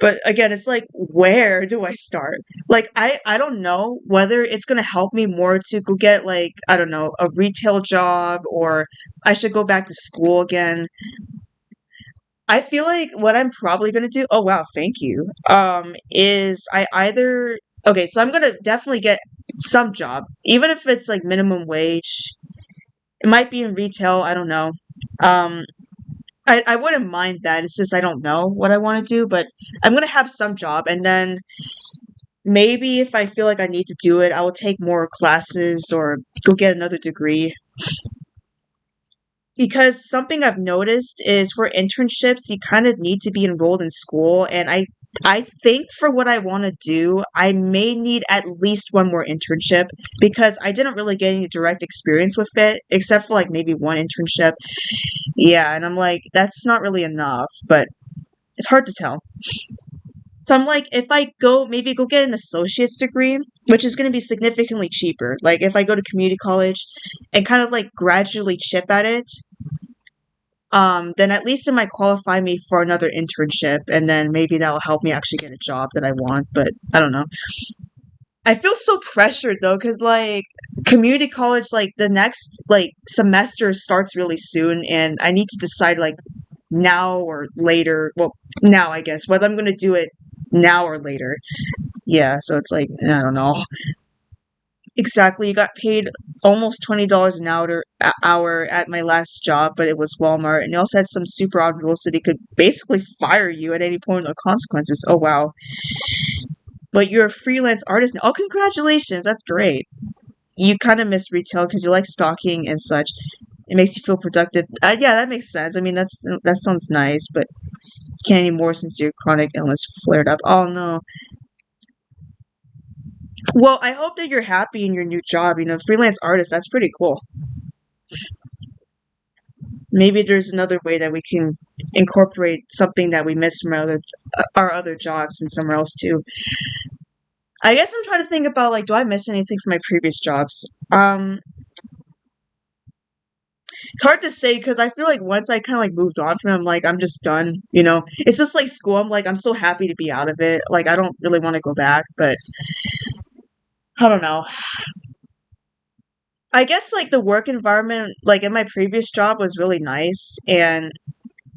But again, it's like, where do I start? Like, I don't know whether it's gonna help me more to go get like, I don't know, a retail job, or I should go back to school again. I feel like what I'm probably gonna do, oh wow, thank you, is I either, okay, so I'm gonna definitely get some job, even if it's like minimum wage. It might be in retail, I don't know. Um, I wouldn't mind that. It's just I don't know what I want to do, but I'm gonna have some job, and then maybe if I feel like I need to do it, I will take more classes or go get another degree. Because something I've noticed is for internships, you kind of need to be enrolled in school, and I think for what I want to do, I may need at least one more internship, because I didn't really get any direct experience with it, except for like maybe one internship. Yeah, and I'm like, that's not really enough, but it's hard to tell. So I'm like, if I go, maybe go get an associate's degree, which is going to be significantly cheaper. Like, if I go to community college and kind of like gradually chip at it, then at least it might qualify me for another internship, and then maybe that'll help me actually get a job that I want, but I don't know. I feel so pressured though, because like community college, like the next like semester starts really soon, and I need to decide like now or later. Well, now I guess whether I'm going to do it now or later. Yeah, so it's like I don't know exactly. You got paid almost $20 an hour at my last job, but it was Walmart, and they also had some super odd rules that they could basically fire you at any point of consequences. Oh wow! But you're a freelance artist now. Oh, congratulations! That's great. You kind of miss retail because you like stocking and such. It makes you feel productive. Yeah, that makes sense. I mean, that sounds nice, but you can't anymore since your chronic illness flared up. Oh no. Well, I hope that you're happy in your new job. Freelance artist. That's pretty cool. Maybe there's another way that we can incorporate something that we miss from our other jobs and somewhere else too. I guess I'm trying to think about like, do I miss anything from my previous jobs? It's hard to say because I feel like once I kind of like moved on from it, I'm like, I'm just done. It's just like school. I'm like, I'm so happy to be out of it. Like, I don't really want to go back, but I don't know. I guess like the work environment, like in my previous job, was really nice, and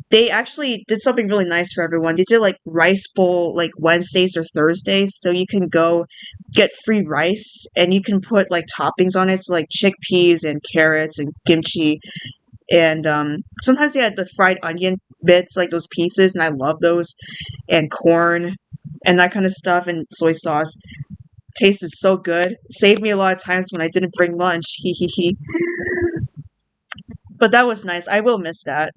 they actually did something really nice for everyone. They did like rice bowl like Wednesdays or Thursdays, so you can go get free rice and you can put like toppings on it, so like chickpeas and carrots and kimchi, and sometimes they had the fried onion bits, like those pieces, and I love those, and corn and that kind of stuff, and soy sauce. Tasted so good. Saved me a lot of times when I didn't bring lunch. Hee hee hee. But that was nice. I will miss that.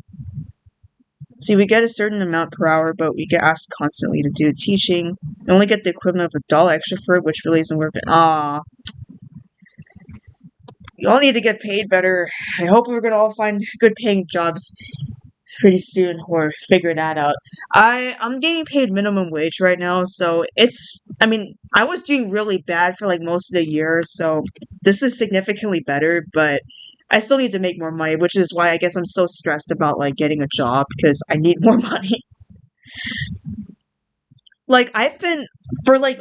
See, we get a certain amount per hour, but we get asked constantly to do teaching. We only get the equivalent of $1 extra for it, which really isn't worth it. Ah, we all need to get paid better. I hope we're gonna all find good paying jobs pretty soon or figure that out. I'm getting paid minimum wage right now, so I mean, I was doing really bad for like most of the year, so this is significantly better, but I still need to make more money, which is why I guess I'm so stressed about like getting a job because I need more money. Like I've been for like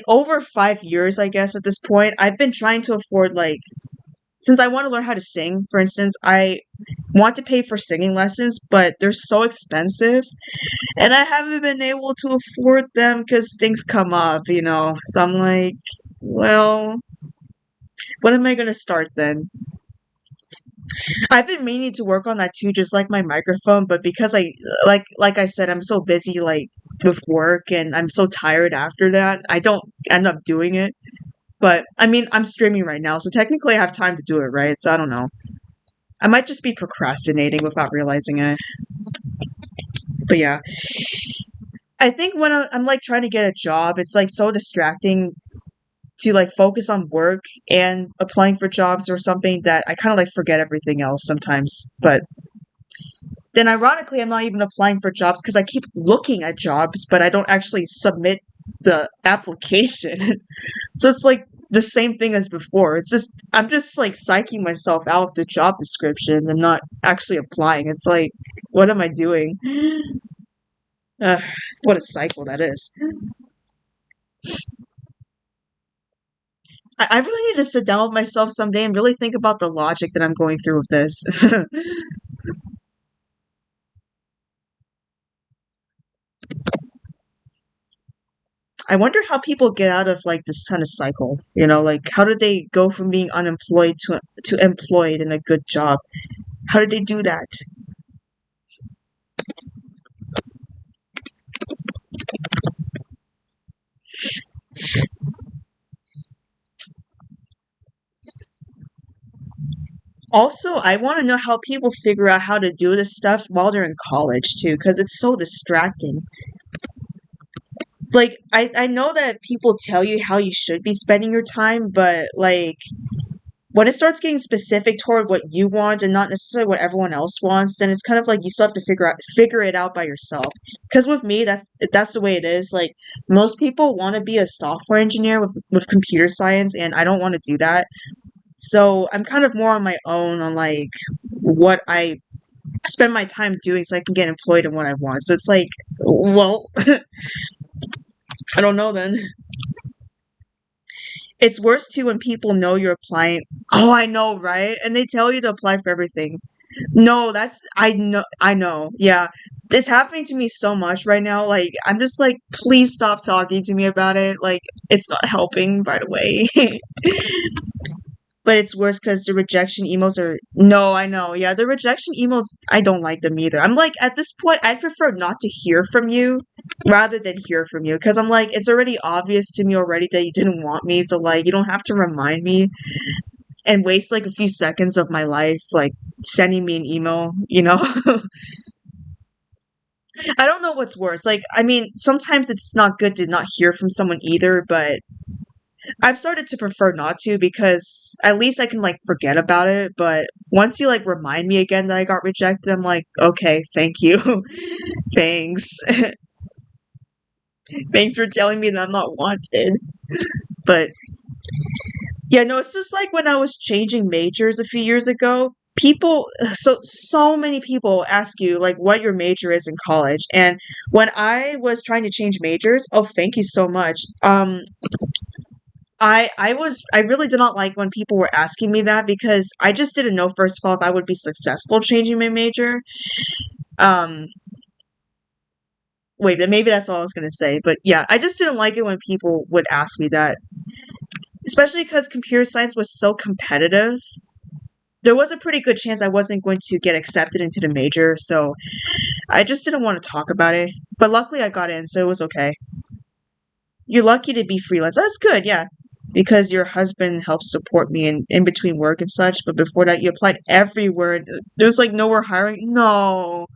over 5 years, I guess at this point, I've been trying to afford like since I want to learn how to sing, for instance, I want to pay for singing lessons, but they're so expensive, and I haven't been able to afford them because things come up. So I'm like, well, when am I gonna start then? I've been meaning to work on that too, just like my microphone, but because like I said, I'm so busy like with work and I'm so tired after that, I don't end up doing it. But I mean, I'm streaming right now, so technically I have time to do it, right? So I don't know. I might just be procrastinating without realizing it. But yeah, I think when I'm like trying to get a job, it's like so distracting to like focus on work and applying for jobs or something that I kind of like forget everything else sometimes. But then ironically, I'm not even applying for jobs because I keep looking at jobs, but I don't actually submit the application. So it's like the same thing as before. It's just I'm just like psyching myself out of the job descriptions and not actually applying. It's like, what am I doing? Ugh, what a cycle that is. I really need to sit down with myself someday and really think about the logic that I'm going through with this. I wonder how people get out of like this kind of cycle. Like how did they go from being unemployed to employed in a good job? How did they do that? Also, I want to know how people figure out how to do this stuff while they're in college too, because it's so distracting. Like, I know that people tell you how you should be spending your time, but like when it starts getting specific toward what you want and not necessarily what everyone else wants, then it's kind of like you still have to figure it out by yourself. Because with me, that's the way it is. Like most people want to be a software engineer with computer science, and I don't want to do that. So I'm kind of more on my own on like what I spend my time doing so I can get employed in what I want. So it's like, well, I don't know then. It's worse too when people know you're applying. Oh, I know, right? And they tell you to apply for everything. No, I know. Yeah. It's happening to me so much right now. Like, I'm just like, please stop talking to me about it. Like, it's not helping, by the way. But it's worse because the rejection emails are. No, I know. Yeah, the rejection emails, I don't like them either. I'm like, at this point, I'd prefer not to hear from you rather than hear from you. Because I'm like, it's already obvious to me already that you didn't want me. So, like, you don't have to remind me and waste like a few seconds of my life, like, sending me an email. I don't know what's worse. Like, I mean, sometimes it's not good to not hear from someone either, but I've started to prefer not to because at least I can like forget about it. But once you like remind me again that I got rejected, I'm like, okay, thank you. Thanks. Thanks for telling me that I'm not wanted. But yeah, no, it's just like when I was changing majors a few years ago. So many people ask you like what your major is in college, and when I was trying to change majors, oh, thank you so much. I really did not like when people were asking me that because I just didn't know first of all if I would be successful changing my major. Um Wait, then maybe that's all I was gonna say. But yeah, I just didn't like it when people would ask me that. Especially because computer science was so competitive. There was a pretty good chance I wasn't going to get accepted into the major, so I just didn't want to talk about it. But luckily I got in, so it was okay. You're lucky to be freelance. That's good, yeah. because your husband helps support me in between work and such, but before that you applied everywhere. There's like nowhere hiring. No.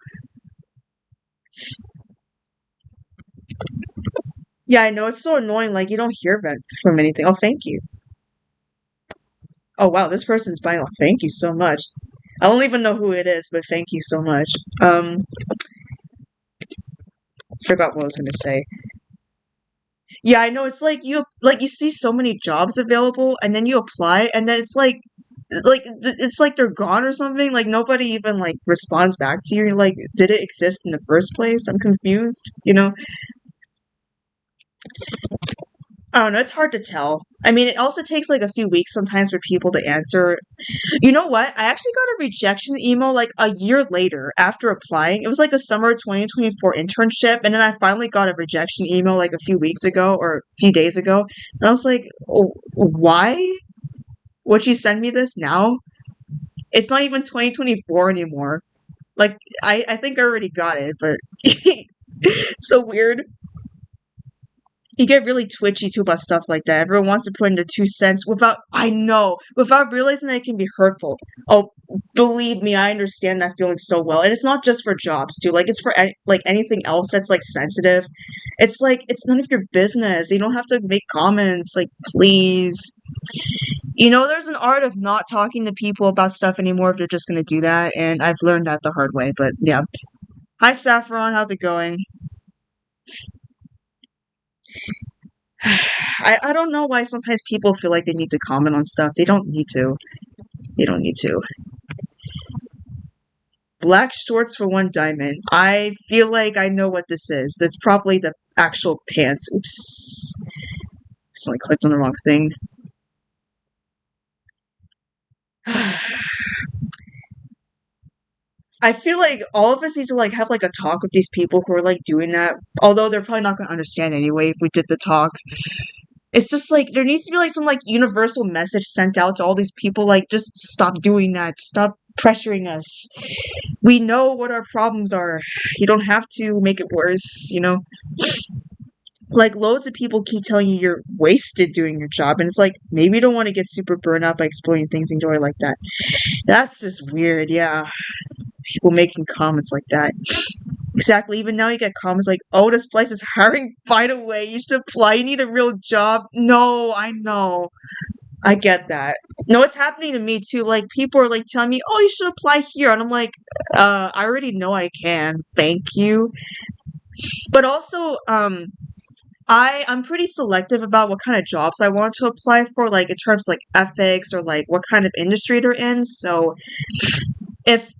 Yeah, I know it's so annoying. Like you don't hear from anything. Oh, thank you. Oh wow, this person's buying. Oh, thank you so much. I don't even know who it is, but thank you so much. Um, forgot what I was gonna say. Yeah, I know it's like you see so many jobs available, and then you apply, and then it's like they're gone or something. Like nobody even like responds back to you. You're like, did it exist in the first place? I'm confused. You know. I don't know. It's hard to tell. I mean, it also takes like a few weeks sometimes for people to answer. You know what? I actually got a rejection email like a year later after applying. It was like a summer 2024 internship, and then I finally got a rejection email like a few weeks ago or a few days ago. And I was like, oh, why would you send me this now? It's not even 2024 anymore. Like, I think I already got it, but so weird. You get really twitchy too about stuff like that. Everyone wants to put in their 2 cents without realizing that it can be hurtful. Oh, believe me, I understand that feeling so well. And it's not just for jobs too. Like it's for like anything else that's like sensitive. It's like it's none of your business. You don't have to make comments. Like please, there's an art of not talking to people about stuff anymore if they're just gonna do that. And I've learned that the hard way. But yeah. Hi Saffron, how's it going? I don't know why sometimes people feel like they need to comment on stuff. They don't need to. They don't need to. Black shorts for 1 diamond. I feel like I know what this is. It's probably the actual pants. Oops. So I clicked on the wrong thing. I feel like all of us need to like have like a talk with these people who are like doing that. Although they're probably not gonna understand anyway if we did the talk. It's just like there needs to be like some like universal message sent out to all these people like just stop doing that. Stop pressuring us. We know what our problems are. You don't have to make it worse. Like loads of people keep telling you you're wasted doing your job and it's like maybe you don't want to get super burned out by exploring things in joy like that. That's just weird, yeah. People making comments like that. Exactly. Even now you get comments like, oh, this place is hiring right away. You should apply. You need a real job. No, I know. I get that. No, it's happening to me too. Like people are like telling me, oh, you should apply here. And I'm like, I already know I can. Thank you. But also, I'm pretty selective about what kind of jobs I want to apply for, like in terms of like ethics or like what kind of industry they're in. So if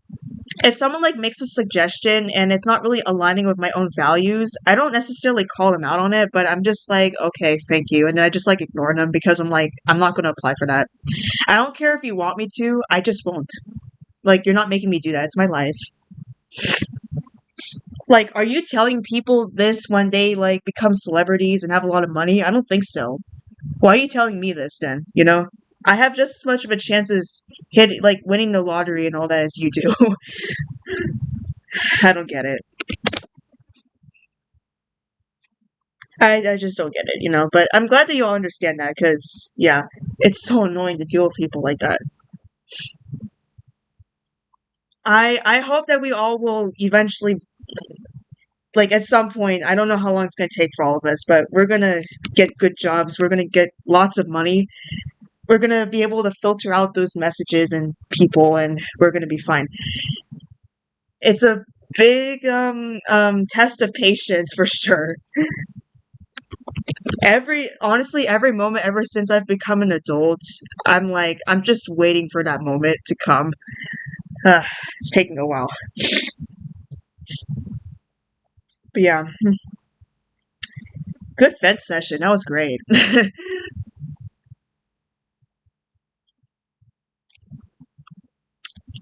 if someone like makes a suggestion and it's not really aligning with my own values, I don't necessarily call them out on it, but I'm just like, okay, thank you. And then I just like ignore them because I'm like, I'm not going to apply for that. I don't care if you want me to, I just won't. Like, you're not making me do that. It's my life. Like, are you telling people this when they like become celebrities and have a lot of money? I don't think so. Why are you telling me this then? I have just as much of a chance as like winning the lottery and all that as you do. I don't get it. I just don't get it. But I'm glad that you all understand that because, yeah, it's so annoying to deal with people like that. I hope that we all will eventually, like, at some point, I don't know how long it's going to take for all of us, but we're going to get good jobs. We're going to get lots of money. We're going to be able to filter out those messages and people, and we're going to be fine. It's a big test of patience for sure. Honestly, every moment ever since I've become an adult, I'm just waiting for that moment to come. It's taking a while. But yeah. Good fence session. That was great.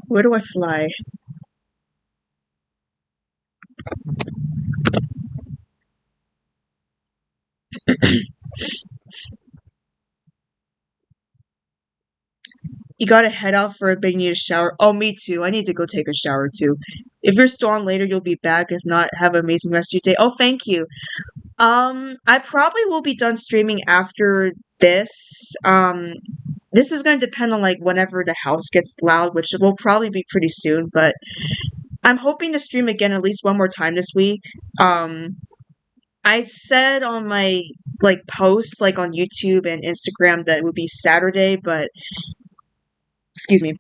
Where do I fly? You gotta head out for a bit, you need a shower. Oh, me too. I need to go take a shower too. If you're still on later, you'll be back. If not, have an amazing rest of your day. Oh, thank you. I probably will be done streaming after this. This is going to depend on like whenever the house gets loud, which will probably be pretty soon, but I'm hoping to stream again at least one more time this week. Um, I said on my like posts like on YouTube and Instagram that it would be Saturday, but excuse me.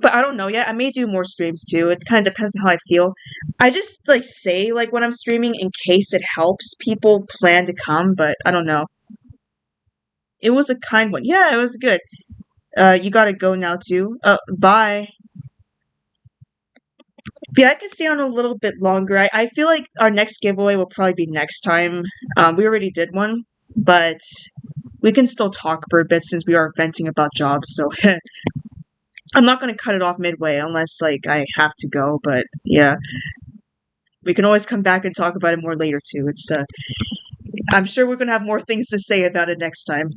But I don't know yet. I may do more streams too. It kind of depends on how I feel. I just like say like when I'm streaming in case it helps people plan to come, but I don't know. It was a kind one. Yeah, it was good. You gotta go now too. Bye. But yeah, I can stay on a little bit longer. I feel like our next giveaway will probably be next time. We already did one, but we can still talk for a bit since we are venting about jobs. So I'm not gonna cut it off midway unless like I have to go. But yeah, we can always come back and talk about it more later too. I'm sure we're gonna have more things to say about it next time.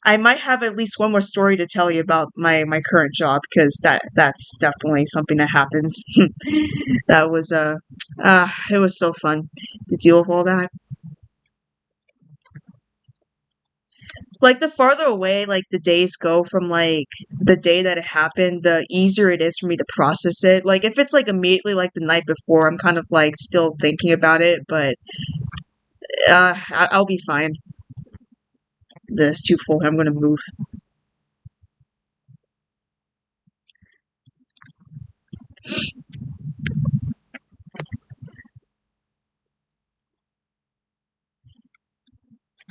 I might have at least one more story to tell you about my current job because that's definitely something that happens. That was it was so fun to deal with all that. Like the farther away like the days go from like the day that it happened, the easier it is for me to process it. Like if it's like immediately like the night before, I'm kind of like still thinking about it, but I'll be fine. This too full. I'm gonna move.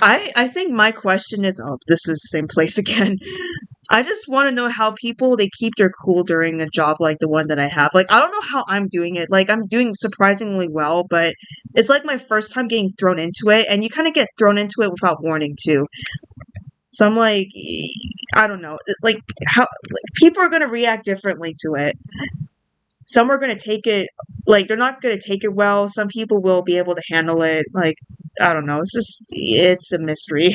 I think my question is, oh, this is the same place again. I just want to know how people they keep their cool during a job like the one that I have. Like I don't know how I'm doing it. Like I'm doing surprisingly well, but it's like my first time getting thrown into it, and you kind of get thrown into it without warning too. So I'm like, I don't know, like how like, people are gonna react differently to it. Some are gonna take it like they're not gonna take it well. Some people will be able to handle it. Like I don't know. It's a mystery.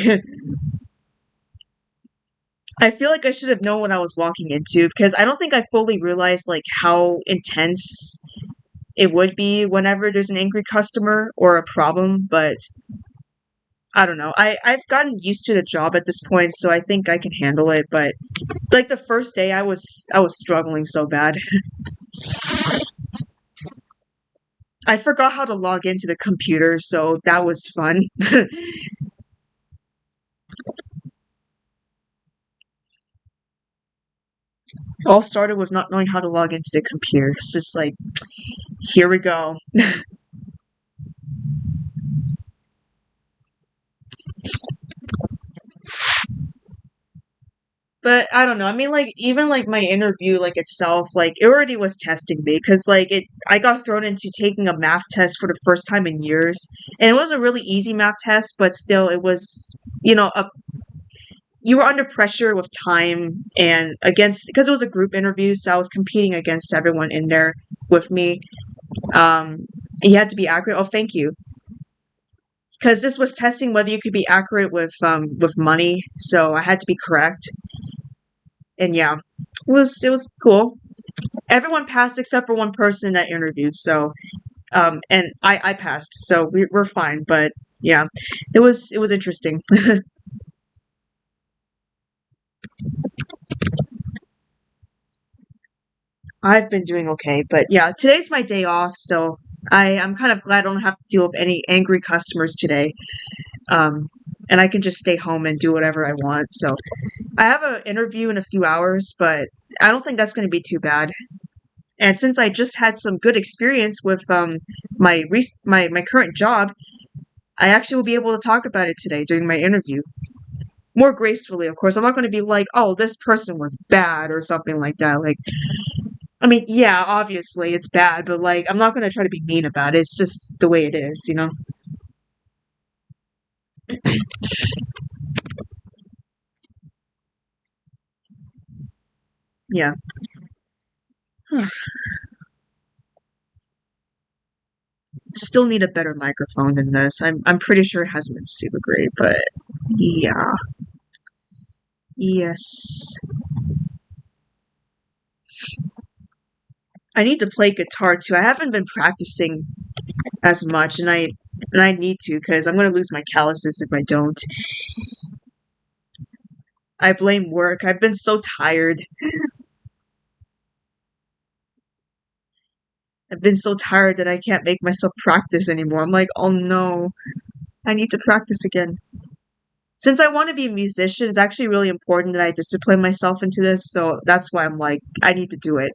I feel like I should have known what I was walking into because I don't think I fully realized like how intense it would be whenever there's an angry customer or a problem, but I don't know. I've gotten used to the job at this point, so I think I can handle it, but like the first day I was struggling so bad. I forgot how to log into the computer, so that was fun. All started with not knowing how to log into the computer. It's just like, here we go. But I don't know. I mean, like even like my interview, like itself, like it already was testing me because like it, I got thrown into taking a math test for the first time in years, and it was a really easy math test, but still, it was you were under pressure with time and against because it was a group interview, so I was competing against everyone in there with me. Um, you had to be accurate. Oh, thank you. Because this was testing whether you could be accurate with money, so I had to be correct. And yeah, it was cool. Everyone passed except for one person in that interview. So and I passed, so we're fine. But yeah, it was interesting. I've been doing okay, but yeah, today's my day off, so I'm kind of glad I don't have to deal with any angry customers today. Um, and I can just stay home and do whatever I want. So I have an interview in a few hours, but I don't think that's going to be too bad. And since I just had some good experience with my current job, I actually will be able to talk about it today during my interview. More gracefully, of course. I'm not going to be like, "Oh, this person was bad" or something like that. Like, I mean, yeah, obviously it's bad, but like, I'm not going to try to be mean about it. It's just the way it is. Yeah. Still need a better microphone than this. I'm pretty sure it hasn't been super great, but yeah. Yes. I need to play guitar too. I haven't been practicing as much, and I need to because I'm gonna lose my calluses if I don't. I blame work. I've been so tired. I've been so tired that I can't make myself practice anymore. I'm like, oh no, I need to practice again. Since I want to be a musician, it's actually really important that I discipline myself into this, so that's why I'm like, I need to do it.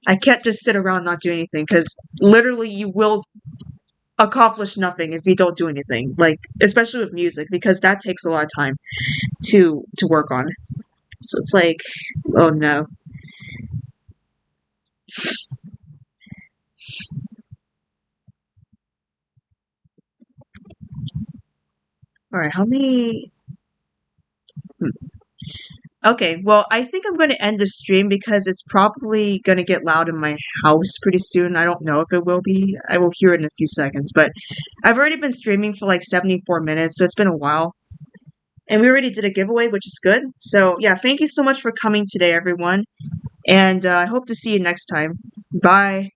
I can't just sit around not do anything, because literally you will accomplish nothing if you don't do anything. Like, especially with music, because that takes a lot of time to work on. So it's like, oh no. Alright, how many... Okay, well, I think I'm going to end the stream because it's probably going to get loud in my house pretty soon. I don't know if it will be. I will hear it in a few seconds, but I've already been streaming for like 74 minutes, so it's been a while. And we already did a giveaway, which is good. So, yeah, thank you so much for coming today, everyone. And I hope to see you next time. Bye.